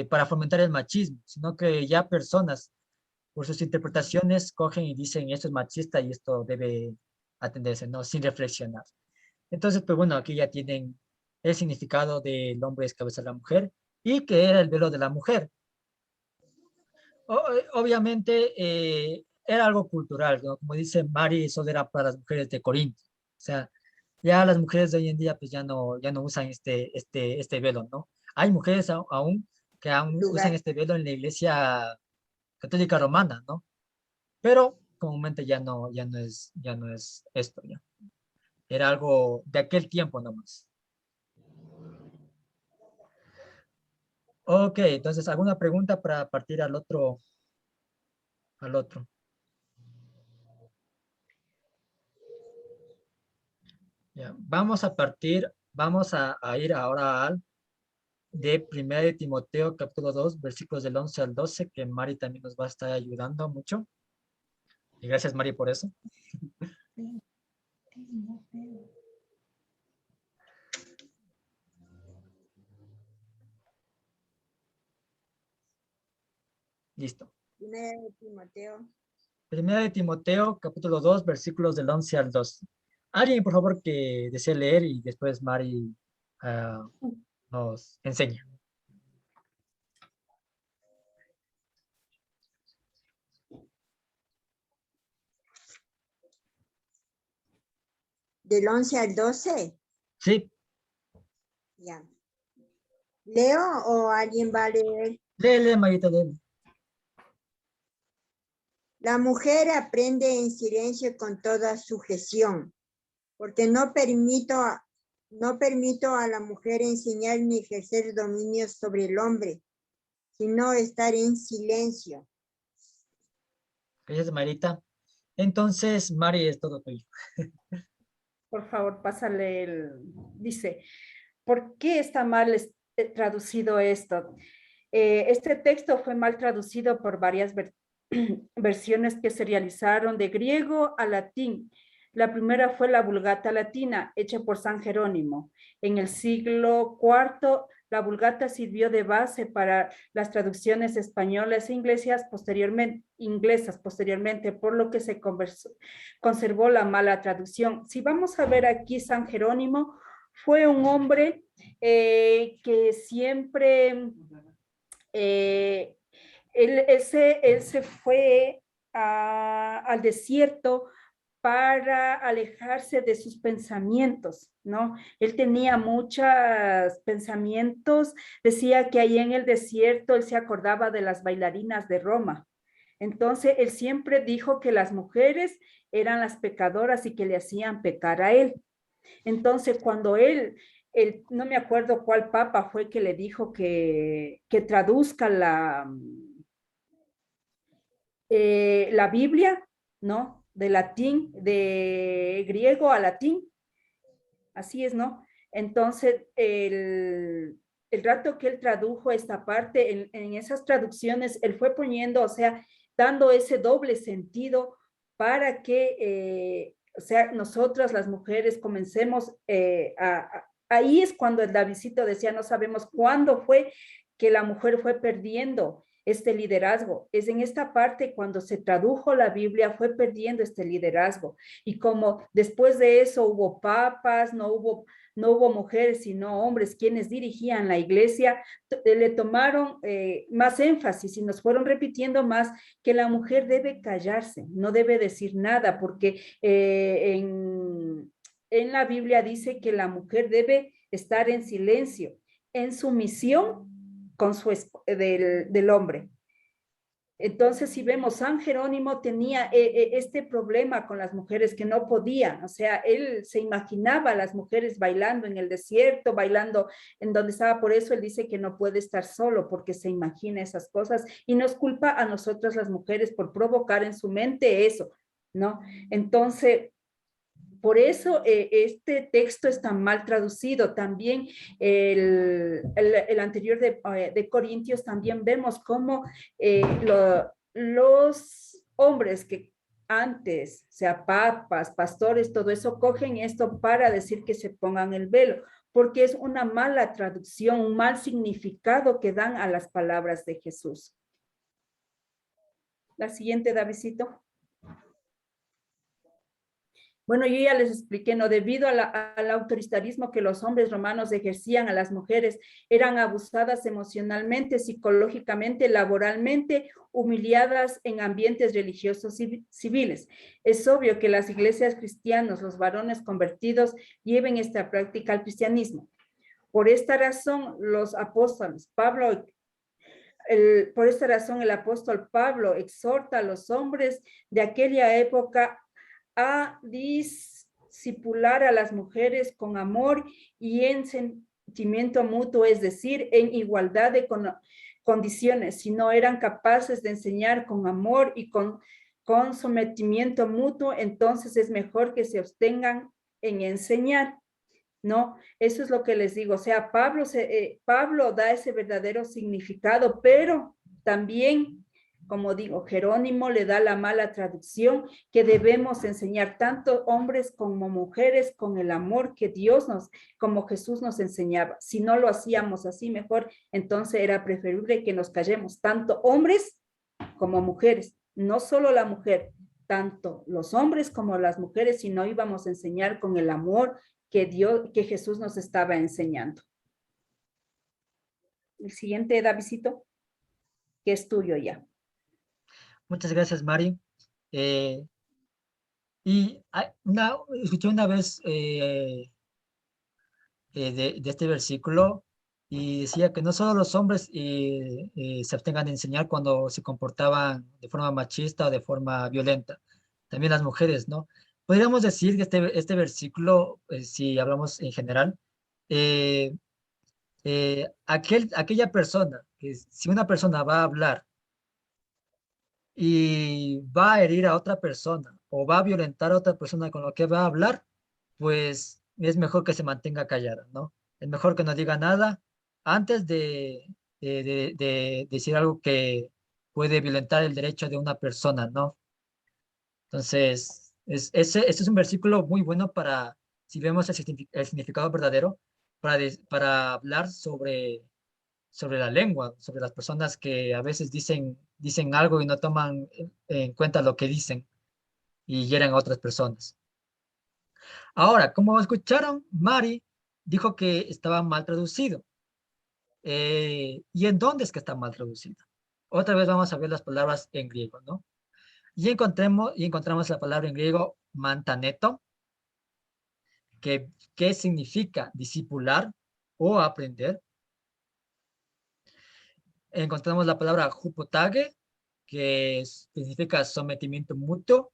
para fomentar el machismo, sino que ya personas, por sus interpretaciones, cogen y dicen esto es machista y esto debe atenderse, ¿no? Sin reflexionar. Entonces, pues bueno, aquí ya tienen el significado del hombre es cabeza de la mujer y que era el velo de la mujer. Obviamente, era algo cultural, ¿no? Como dice Mari, solo era para las mujeres de Corinto. O sea, ya las mujeres de hoy en día pues ya no usan este velo, ¿no? Hay mujeres aún que aún usan Lugar. este velo en la iglesia católica romana, ¿no? Pero comúnmente ya no es esto, ya. Era algo de aquel tiempo nomás. Ok, entonces, ¿alguna pregunta para partir al otro? Ya, vamos a ir ahora al de 1 de Timoteo, capítulo 2, versículos del 11 al 12, que Mari también nos va a estar ayudando mucho. Y gracias, Mari, por eso. Listo. 1 de Timoteo. 1 de Timoteo, capítulo 2, versículos del 11 al 12. Alguien, por favor, que desee leer y después Mari nos enseña. del 11 al 12. Sí, Ya. ¿Leo o alguien va a leer? lee, Marita, lee. La mujer aprende en silencio con toda sujeción, porque no permito a la mujer enseñar ni ejercer dominio sobre el hombre, sino estar en silencio. Gracias, Marita. Entonces, Mari, es todo tuyo. Por favor, pásale dice, ¿por qué está mal traducido esto? Este texto fue mal traducido por varias versiones que se realizaron de griego a latín. La primera fue la Vulgata Latina, hecha por San Jerónimo. En el siglo IV, la Vulgata sirvió de base para las traducciones españolas e inglesas posteriormente, por lo que se conservó la mala traducción. Si vamos a ver aquí, San Jerónimo fue un hombre que siempre... él se fue al desierto para alejarse de sus pensamientos, ¿no? Él tenía muchos pensamientos, decía que ahí en el desierto él se acordaba de las bailarinas de Roma. Entonces, él siempre dijo que las mujeres eran las pecadoras y que le hacían pecar a él. Entonces, cuando no me acuerdo cuál papa fue que le dijo que traduzca la Biblia, ¿no? De latín, de griego a latín. Así es, ¿no? Entonces, el rato que él tradujo esta parte, en esas traducciones, él fue poniendo, o sea, dando ese doble sentido para que, o sea, nosotras las mujeres comencemos ahí es cuando el Davidcito decía, no sabemos cuándo fue que la mujer fue perdiendo este liderazgo. Es en esta parte cuando se tradujo la Biblia, fue perdiendo este liderazgo. Y como después de eso hubo papas, no hubo mujeres, sino hombres quienes dirigían la iglesia, le tomaron más énfasis y nos fueron repitiendo más que la mujer debe callarse, no debe decir nada, porque en la Biblia dice que la mujer debe estar en silencio, en sumisión con del hombre. Entonces, si vemos, San Jerónimo tenía este problema con las mujeres que no podía, o sea, él se imaginaba a las mujeres bailando en el desierto, bailando en donde estaba, por eso él dice que no puede estar solo, porque se imagina esas cosas y nos culpa a nosotras las mujeres por provocar en su mente eso, ¿no? Entonces, por eso este texto está mal traducido. También el anterior de Corintios también vemos cómo los hombres que antes, sea papas, pastores, todo eso, cogen esto para decir que se pongan el velo, porque es una mala traducción, un mal significado que dan a las palabras de Jesús. La siguiente, Davidcito. Bueno, yo ya les expliqué, ¿no? Debido al autoritarismo que los hombres romanos ejercían a las mujeres, eran abusadas emocionalmente, psicológicamente, laboralmente, humilladas en ambientes religiosos y civiles. Es obvio que las iglesias cristianas, los varones convertidos, lleven esta práctica al cristianismo. Por esta razón, los apóstoles, por esta razón, el apóstol Pablo exhorta a los hombres de aquella época a discipular a las mujeres con amor y en sentimiento mutuo, es decir, en igualdad de condiciones. Si no eran capaces de enseñar con amor y con sometimiento mutuo, entonces es mejor que se abstengan en enseñar, ¿no? Eso es lo que les digo. O sea, Pablo da ese verdadero significado, pero también, como digo, Jerónimo le da la mala traducción, que debemos enseñar tanto hombres como mujeres con el amor que como Jesús nos enseñaba. Si no lo hacíamos así mejor, entonces era preferible que nos callemos, tanto hombres como mujeres, no solo la mujer, tanto los hombres como las mujeres, si no íbamos a enseñar con el amor que Jesús nos estaba enseñando. El siguiente, Davidcito, que es tuyo ya. Muchas gracias, Mari. Y escuché una vez de este versículo y decía que no solo los hombres se abstengan de enseñar cuando se comportaban de forma machista o de forma violenta, también las mujeres, ¿no? Podríamos decir que este versículo, si hablamos en general, eh, aquella persona, que si una persona va a hablar y va a herir a otra persona o va a violentar a otra persona con lo que va a hablar, pues es mejor que se mantenga callada, ¿no? Es mejor que no diga nada antes de decir algo que puede violentar el derecho de una persona, ¿no? Entonces, este es un versículo muy bueno para, si vemos el significado verdadero, para hablar sobre la lengua, sobre las personas que a veces dicen algo y no toman en cuenta lo que dicen y hieren a otras personas. Ahora, como escucharon, Mari dijo que estaba mal traducido. ¿Y en dónde es que está mal traducido? Otra vez vamos a ver las palabras en griego, ¿no? Y encontramos la palabra en griego mantaneto, que significa discipular o aprender. Encontramos la palabra jupotage, que significa sometimiento mutuo.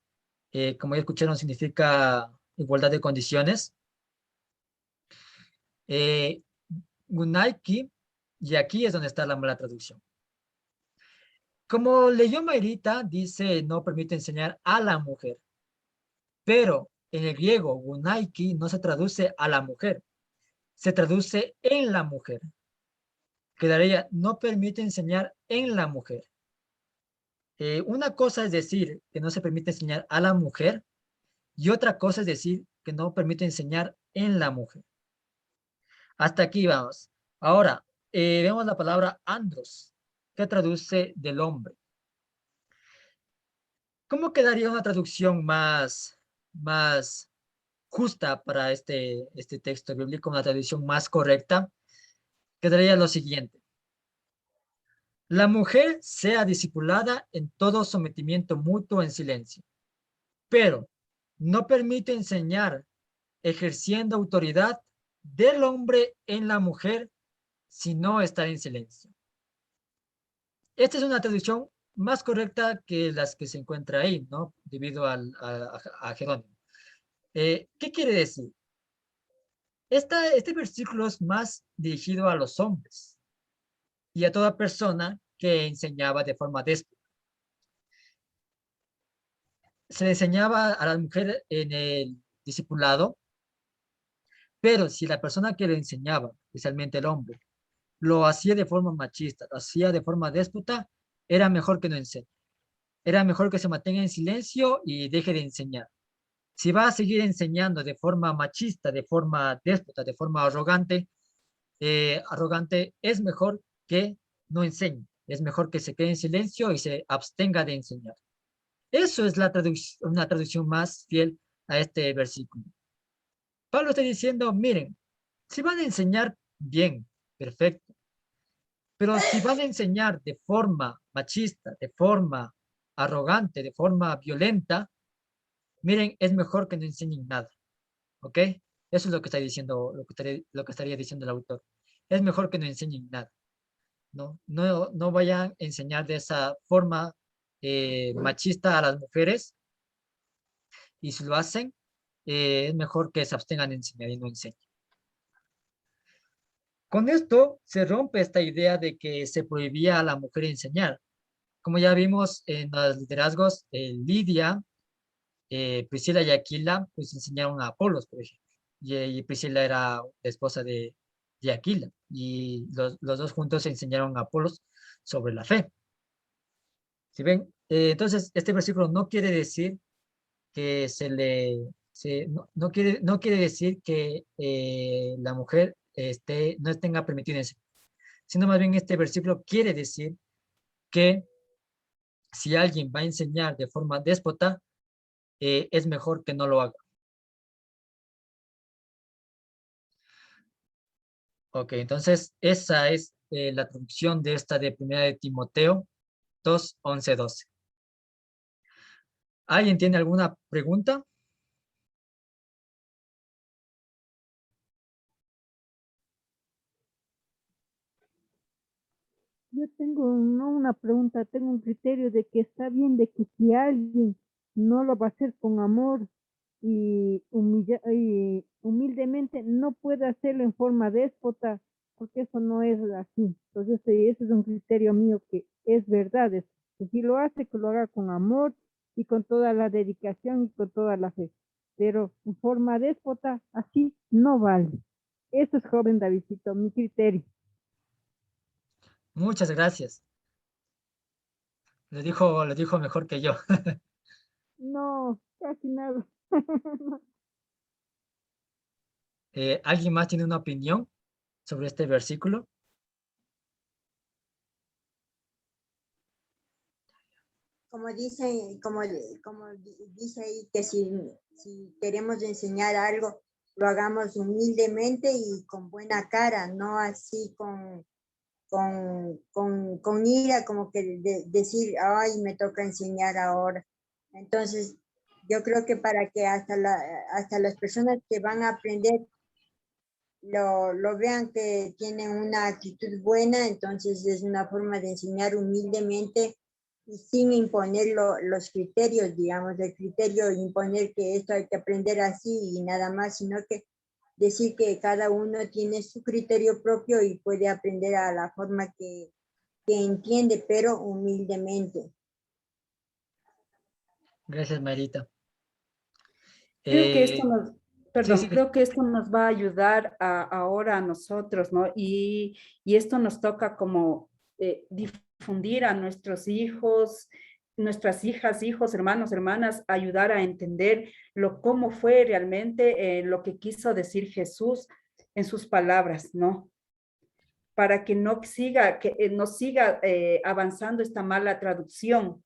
Como ya escucharon, significa igualdad de condiciones. Gunaiki, y aquí es donde está la mala traducción. Como leyó Mayrita, dice no permite enseñar a la mujer, pero en el griego gunaiki no se traduce a la mujer, se traduce en la mujer. Quedaría no permite enseñar en la mujer. Una cosa es decir que no se permite enseñar a la mujer y otra cosa es decir que no permite enseñar en la mujer. Hasta aquí vamos. Ahora, vemos la palabra andros, que traduce del hombre. ¿Cómo quedaría una traducción más justa para este texto bíblico, una traducción más correcta? Quedaría lo siguiente. La mujer sea discipulada en todo sometimiento mutuo en silencio, pero no permite enseñar ejerciendo autoridad del hombre en la mujer si no está en silencio. Esta es una traducción más correcta que las que se encuentra ahí, ¿no? Debido a Jerónimo. ¿Qué quiere decir? Este versículo es más dirigido a los hombres y a toda persona que enseñaba de forma déspota. Se le enseñaba a la mujer en el discipulado, pero si la persona que le enseñaba, especialmente el hombre, lo hacía de forma machista, lo hacía de forma déspota, era mejor que no enseñe. Era mejor que se mantenga en silencio y deje de enseñar. Si va a seguir enseñando de forma machista, de forma déspota, de forma arrogante, es mejor que no enseñe. Es mejor que se quede en silencio y se abstenga de enseñar. Eso es una traducción más fiel a este versículo. Pablo está diciendo, miren, si van a enseñar bien, perfecto. Pero si van a enseñar de forma machista, de forma arrogante, de forma violenta, miren, es mejor que no enseñen nada. ¿Ok? Eso es lo que está diciendo, lo que estaría diciendo el autor. Es mejor que no enseñen nada. No vayan a enseñar de esa forma machista a las mujeres. Y si lo hacen, es mejor que se abstengan de enseñar y no enseñen. Con esto se rompe esta idea de que se prohibía a la mujer enseñar. Como ya vimos en los liderazgos, Lidia, Priscila y Aquila, pues enseñaron a Apolos, por ejemplo. Y Priscila era la esposa de Aquila. Y los dos juntos enseñaron a Apolos sobre la fe. ¿Sí ven? Entonces, este versículo no quiere decir que no quiere decir que la mujer no tenga permitido enseñar, sino más bien este versículo quiere decir que si alguien va a enseñar de forma déspota, es mejor que no lo haga. Ok, entonces esa es la traducción de esta de 1 de Timoteo 2, 11, 12. ¿Alguien tiene alguna pregunta? Yo tengo no una pregunta, tengo un criterio de que está bien de que si alguien no lo va a hacer con amor y humildemente, no puede hacerlo en forma déspota, porque eso no es así. Entonces, ese es un criterio mío que es verdad, es que si lo hace, que lo haga con amor y con toda la dedicación y con toda la fe. Pero en forma déspota, así no vale. Eso es, joven Davidcito, mi criterio. Muchas gracias. Lo dijo mejor que yo. No, casi nada. ¿Alguien más tiene una opinión sobre este versículo? Dice ahí que si queremos enseñar algo, lo hagamos humildemente y con buena cara, no así con ira, como que decir, ay, me toca enseñar ahora. Entonces, yo creo que para que hasta las personas que van a aprender lo vean que tienen una actitud buena, entonces es una forma de enseñar humildemente y sin imponer los criterios, digamos, el criterio imponer que esto hay que aprender así y nada más, sino que decir que cada uno tiene su criterio propio y puede aprender a la forma que entiende, pero humildemente. Gracias, Marita. Creo que esto Sí. creo que esto nos va a ayudar ahora a nosotros, ¿no? Y esto nos toca como difundir a nuestros hijos, nuestras hijas, hijos, hermanos, hermanas, ayudar a entender cómo fue realmente lo que quiso decir Jesús en sus palabras, ¿no? Para que no siga avanzando esta mala traducción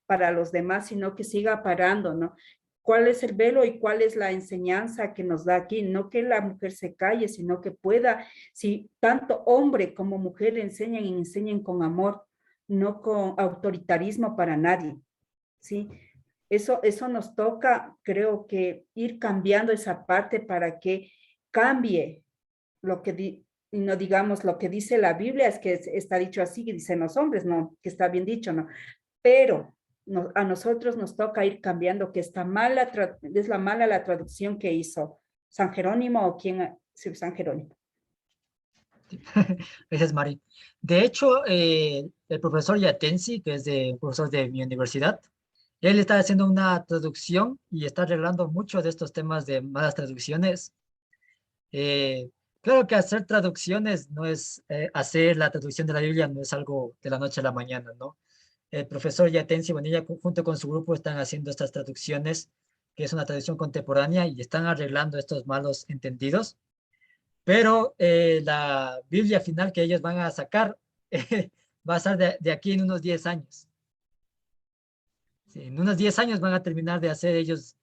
para los demás, sino que siga parando, ¿no? ¿Cuál es el velo y cuál es la enseñanza que nos da aquí? No que la mujer se calle, sino que pueda, si tanto hombre como mujer enseñan y enseñen con amor, no con autoritarismo para nadie, ¿sí? Eso nos toca, creo que ir cambiando esa parte para que cambie lo que y no digamos lo que dice la Biblia, es que está dicho así, que dicen los hombres, no, que está bien dicho, ¿no? Pero a nosotros nos toca ir cambiando, que está mala, es la mala la traducción que hizo San Jerónimo o quién, sí, San Jerónimo. Gracias, Mari. De hecho, el profesor Yatensi, que es profesor de mi universidad, él está haciendo una traducción y está arreglando muchos de estos temas de malas traducciones. Claro que hacer traducciones no es, hacer la traducción de la Biblia no es algo de la noche a la mañana, ¿no? El profesor Yatensi Bonilla, junto con su grupo, están haciendo estas traducciones, que es una traducción contemporánea, y están arreglando estos malos entendidos. Pero la Biblia final que ellos van a sacar va a ser de aquí en unos 10 años. Sí, en unos 10 años van a terminar de hacer ellos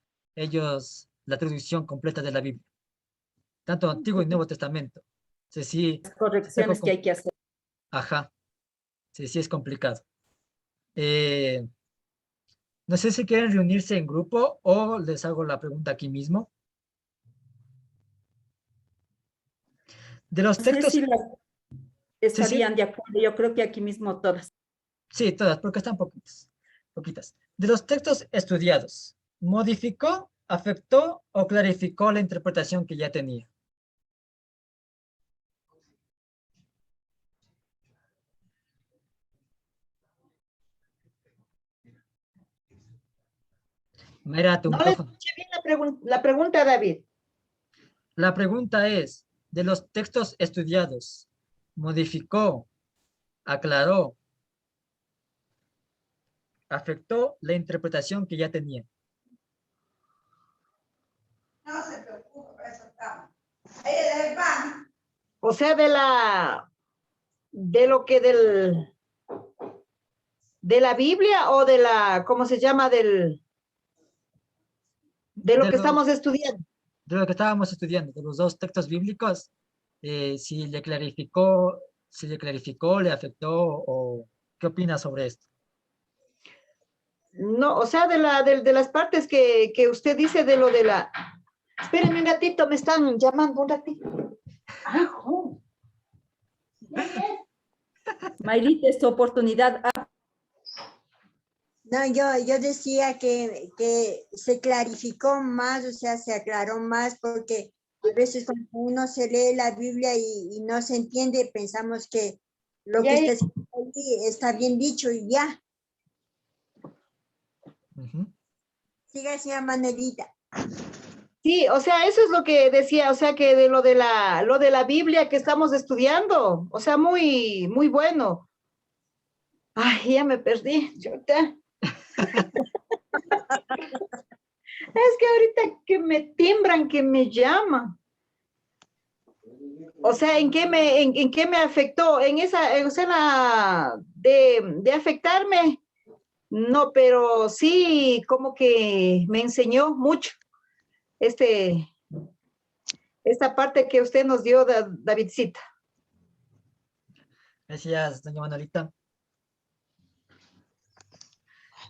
la traducción completa de la Biblia, tanto Antiguo y Nuevo Testamento. Sí, sí, Las correcciones que hay que hacer. Ajá, sí, sí es complicado. No sé si quieren reunirse en grupo o les hago la pregunta aquí mismo. De los No sé textos... si estarían Sí. de acuerdo, yo creo que aquí mismo todas. Sí, todas, porque están poquitas. De los textos estudiados, ¿modificó, afectó o clarificó la interpretación que ya tenía? Mira tu No le micrófono. escuché bien la pregunta, David. La pregunta es, de los textos estudiados, ¿modificó, aclaró, afectó la interpretación que ya tenía? No se preocupe, eso está. Ahí es el pan. O sea, de la Biblia o ¿cómo se llama? De lo que estamos estudiando. De lo que estábamos estudiando, de los dos textos bíblicos, si le clarificó, le afectó, o qué opinas sobre esto. No, o sea, de las partes que usted dice de lo de la... Espérenme un ratito, me están llamando un ratito. Mayrita, es tu oportunidad. No, yo decía que se clarificó más, o sea, se aclaró más, porque a veces cuando uno se lee la Biblia y no se entiende, pensamos que lo que está escrito ahí está bien dicho y ya. Siga, señora Manuelita. Sí, o sea, eso es lo que decía, o sea, que de lo de la Biblia que estamos estudiando, o sea, muy, muy bueno. Ay, ya me perdí, chuta. Es que ahorita que me timbran, que me llaman. O sea, ¿en qué me afectó? O sea, de afectarme. No, pero sí, como que me enseñó mucho esta parte que usted nos dio, Davidcita. Gracias, doña Manuelita.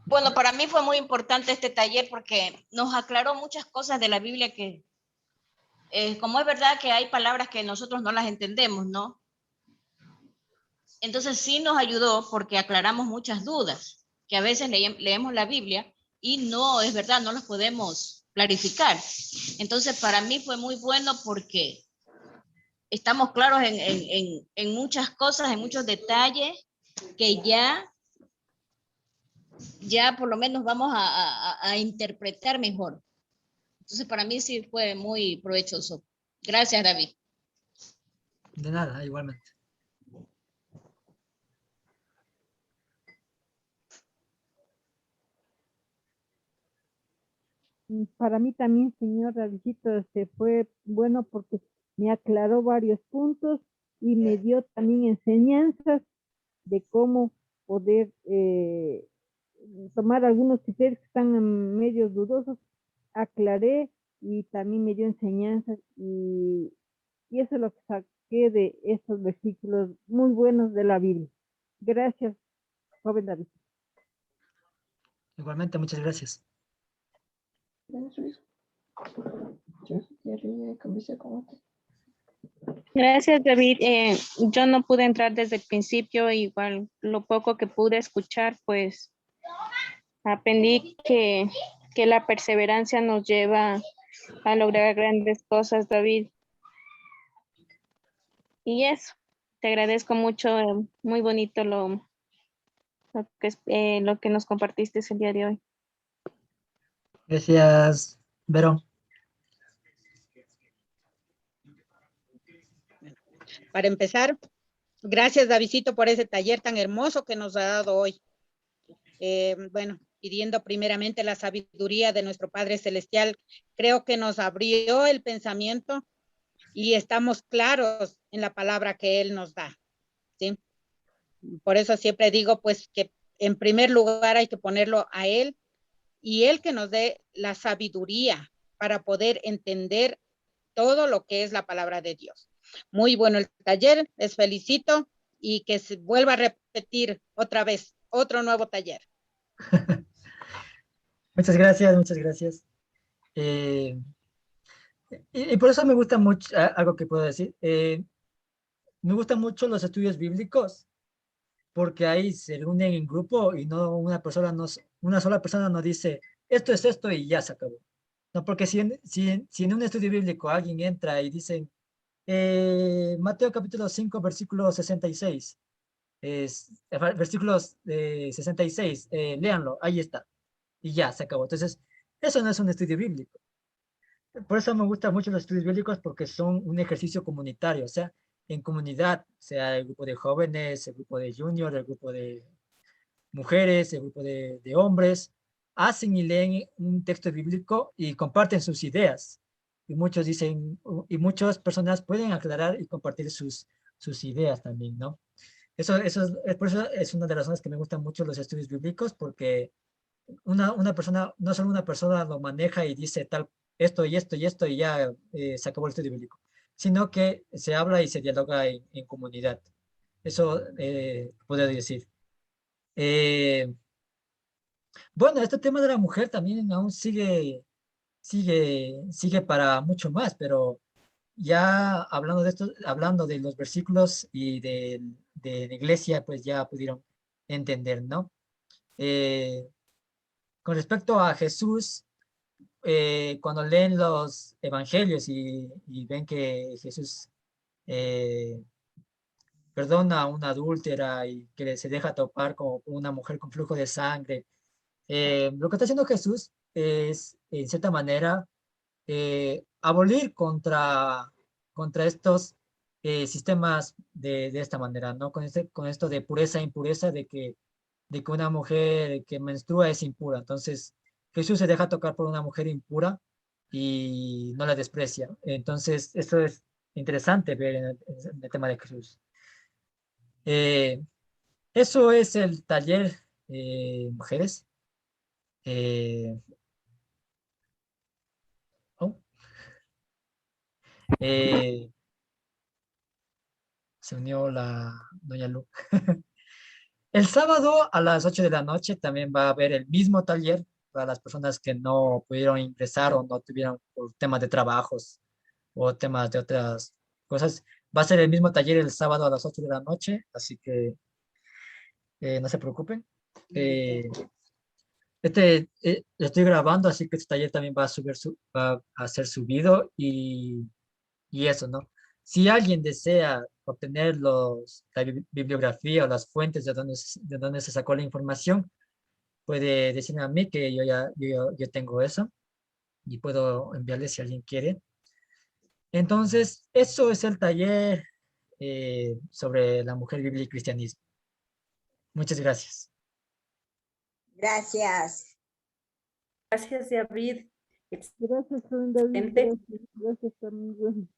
Bueno, para mí fue muy importante este taller porque nos aclaró muchas cosas de la Biblia que, como es verdad que hay palabras que nosotros no las entendemos, ¿no? Entonces sí nos ayudó porque aclaramos muchas dudas, que a veces leemos la Biblia y no, es verdad, no las podemos clarificar. Entonces para mí fue muy bueno porque estamos claros en muchas cosas, en muchos detalles que ya por lo menos vamos a interpretar mejor. Entonces, para mí sí fue muy provechoso. Gracias, David. De nada, igualmente. Para mí también, señor Davidito, fue bueno porque me aclaró varios puntos y me dio también enseñanzas de cómo poder tomar algunos criterios que están medio dudosos. Aclaré y también me dio enseñanzas y eso es lo que saqué de estos versículos muy buenos de la Biblia. Gracias, joven David. Igualmente, muchas gracias. Gracias, David. Yo no pude entrar desde el principio, igual lo poco que pude escuchar, pues aprendí que la perseverancia nos lleva a lograr grandes cosas, David. Y eso, te agradezco mucho, muy bonito lo que nos compartiste el día de hoy. Gracias, Verón. Para empezar, gracias, Davidito, por ese taller tan hermoso que nos ha dado hoy. Bueno, pidiendo primeramente la sabiduría de nuestro Padre Celestial, creo que nos abrió el pensamiento y estamos claros en la palabra que Él nos da, ¿sí? Por eso siempre digo, pues, que en primer lugar hay que ponerlo a Él y Él que nos dé la sabiduría para poder entender todo lo que es la palabra de Dios. Muy bueno el taller, les felicito y que se vuelva a repetir otra vez, otro nuevo taller. Muchas gracias, muchas gracias. Y por eso me gusta mucho, algo que puedo decir, me gustan mucho los estudios bíblicos, porque ahí se reúnen en grupo y no una sola persona no dice, esto es esto y ya se acabó. No, porque si en un estudio bíblico alguien entra y dice, Mateo capítulo 5, versículo 66, versículos 66, léanlo, ahí está, y ya se acabó. Entonces, eso no es un estudio bíblico. Por eso me gustan mucho los estudios bíblicos, porque son un ejercicio comunitario, o sea, en comunidad, sea el grupo de jóvenes, el grupo de juniors, el grupo de mujeres, el grupo de hombres, hacen y leen un texto bíblico y comparten sus ideas. Y muchos dicen, y muchas personas pueden aclarar y compartir sus ideas también, ¿no? Por eso es una de las razones que me gustan mucho los estudios bíblicos, porque una persona, no solo una persona lo maneja y dice tal, esto y esto y esto y ya se acabó el estudio bíblico, sino que se habla y se dialoga en comunidad. Eso podría decir. Bueno, este tema de la mujer también aún sigue para mucho más, pero ya hablando de esto, hablando de los versículos y de la iglesia, pues ya pudieron entender, ¿no? Con respecto a Jesús, cuando leen los evangelios y ven que Jesús perdona a una adúltera y que se deja topar como una mujer con flujo de sangre, lo que está haciendo Jesús es, en cierta manera, abolir contra estos sistemas de esta manera, ¿no? Con esto de pureza e impureza, de que una mujer que menstrua es impura. Entonces, Jesús se deja tocar por una mujer impura y no la desprecia. Entonces, esto es interesante ver en el tema de Jesús. Eso es el taller, mujeres. Oh, se unió la doña Lu. El sábado a las 8 de la noche también va a haber el mismo taller para las personas que no pudieron ingresar o no tuvieron por temas de trabajos o temas de otras cosas. Va a ser el mismo taller el sábado a las 8 de la noche, así que no se preocupen. Lo estoy grabando, así que este taller también va a ser subido y eso, ¿no? Si alguien desea obtener la bibliografía o las fuentes de donde se sacó la información, puede decirme a mí que yo tengo eso y puedo enviarle si alguien quiere. Entonces, eso es el taller sobre la mujer, Biblia y cristianismo. Muchas gracias. Gracias. Gracias, David. Gracias, Juan David. Excelente. Gracias también.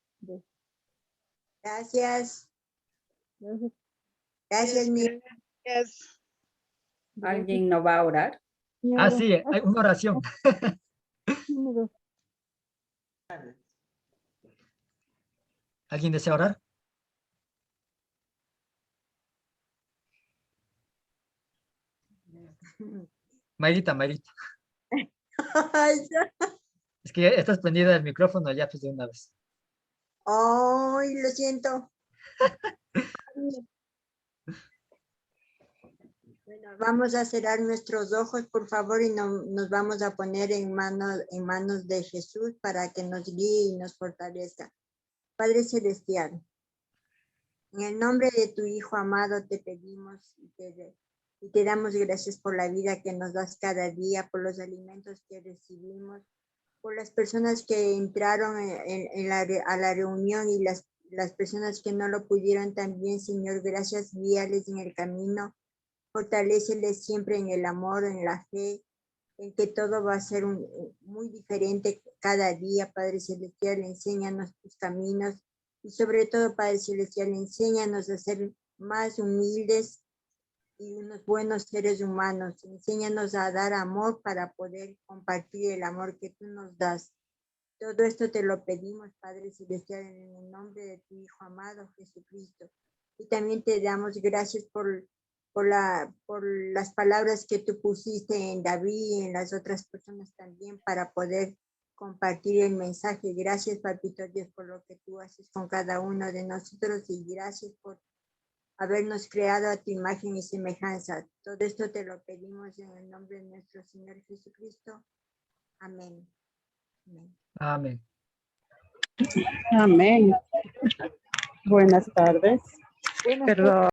Gracias. Gracias. Gracias, mi. ¿Alguien no va a orar? Ah, sí, hay una oración. ¿Alguien desea orar? Mayrita. Es que estás prendida el micrófono ya pues de una vez. Ay, lo siento. Bueno, vamos a cerrar nuestros ojos, por favor, y nos vamos a poner en manos de Jesús para que nos guíe y nos fortalezca. Padre Celestial, en el nombre de tu Hijo amado te pedimos y te damos gracias por la vida que nos das cada día, por los alimentos que recibimos, por las personas que entraron a la reunión y las personas que no lo pudieron también, Señor, gracias, guíales en el camino, fortaléceles siempre en el amor, en la fe, en que todo va a ser muy diferente cada día, Padre Celestial, enséñanos tus caminos y sobre todo, Padre Celestial, enséñanos a ser más humildes y unos buenos seres humanos. Enséñanos a dar amor para poder compartir el amor que tú nos das. Todo esto te lo pedimos, Padre Celestial, en el nombre de tu Hijo amado, Jesucristo. Y también te damos gracias por las palabras que tú pusiste en David y en las otras personas también para poder compartir el mensaje. Gracias, Papito Dios, por lo que tú haces con cada uno de nosotros y gracias por habernos creado a tu imagen y semejanza. Todo esto te lo pedimos en el nombre de nuestro Señor Jesucristo. Amén. Amén. Amén. Buenas tardes. Buenas Perdón.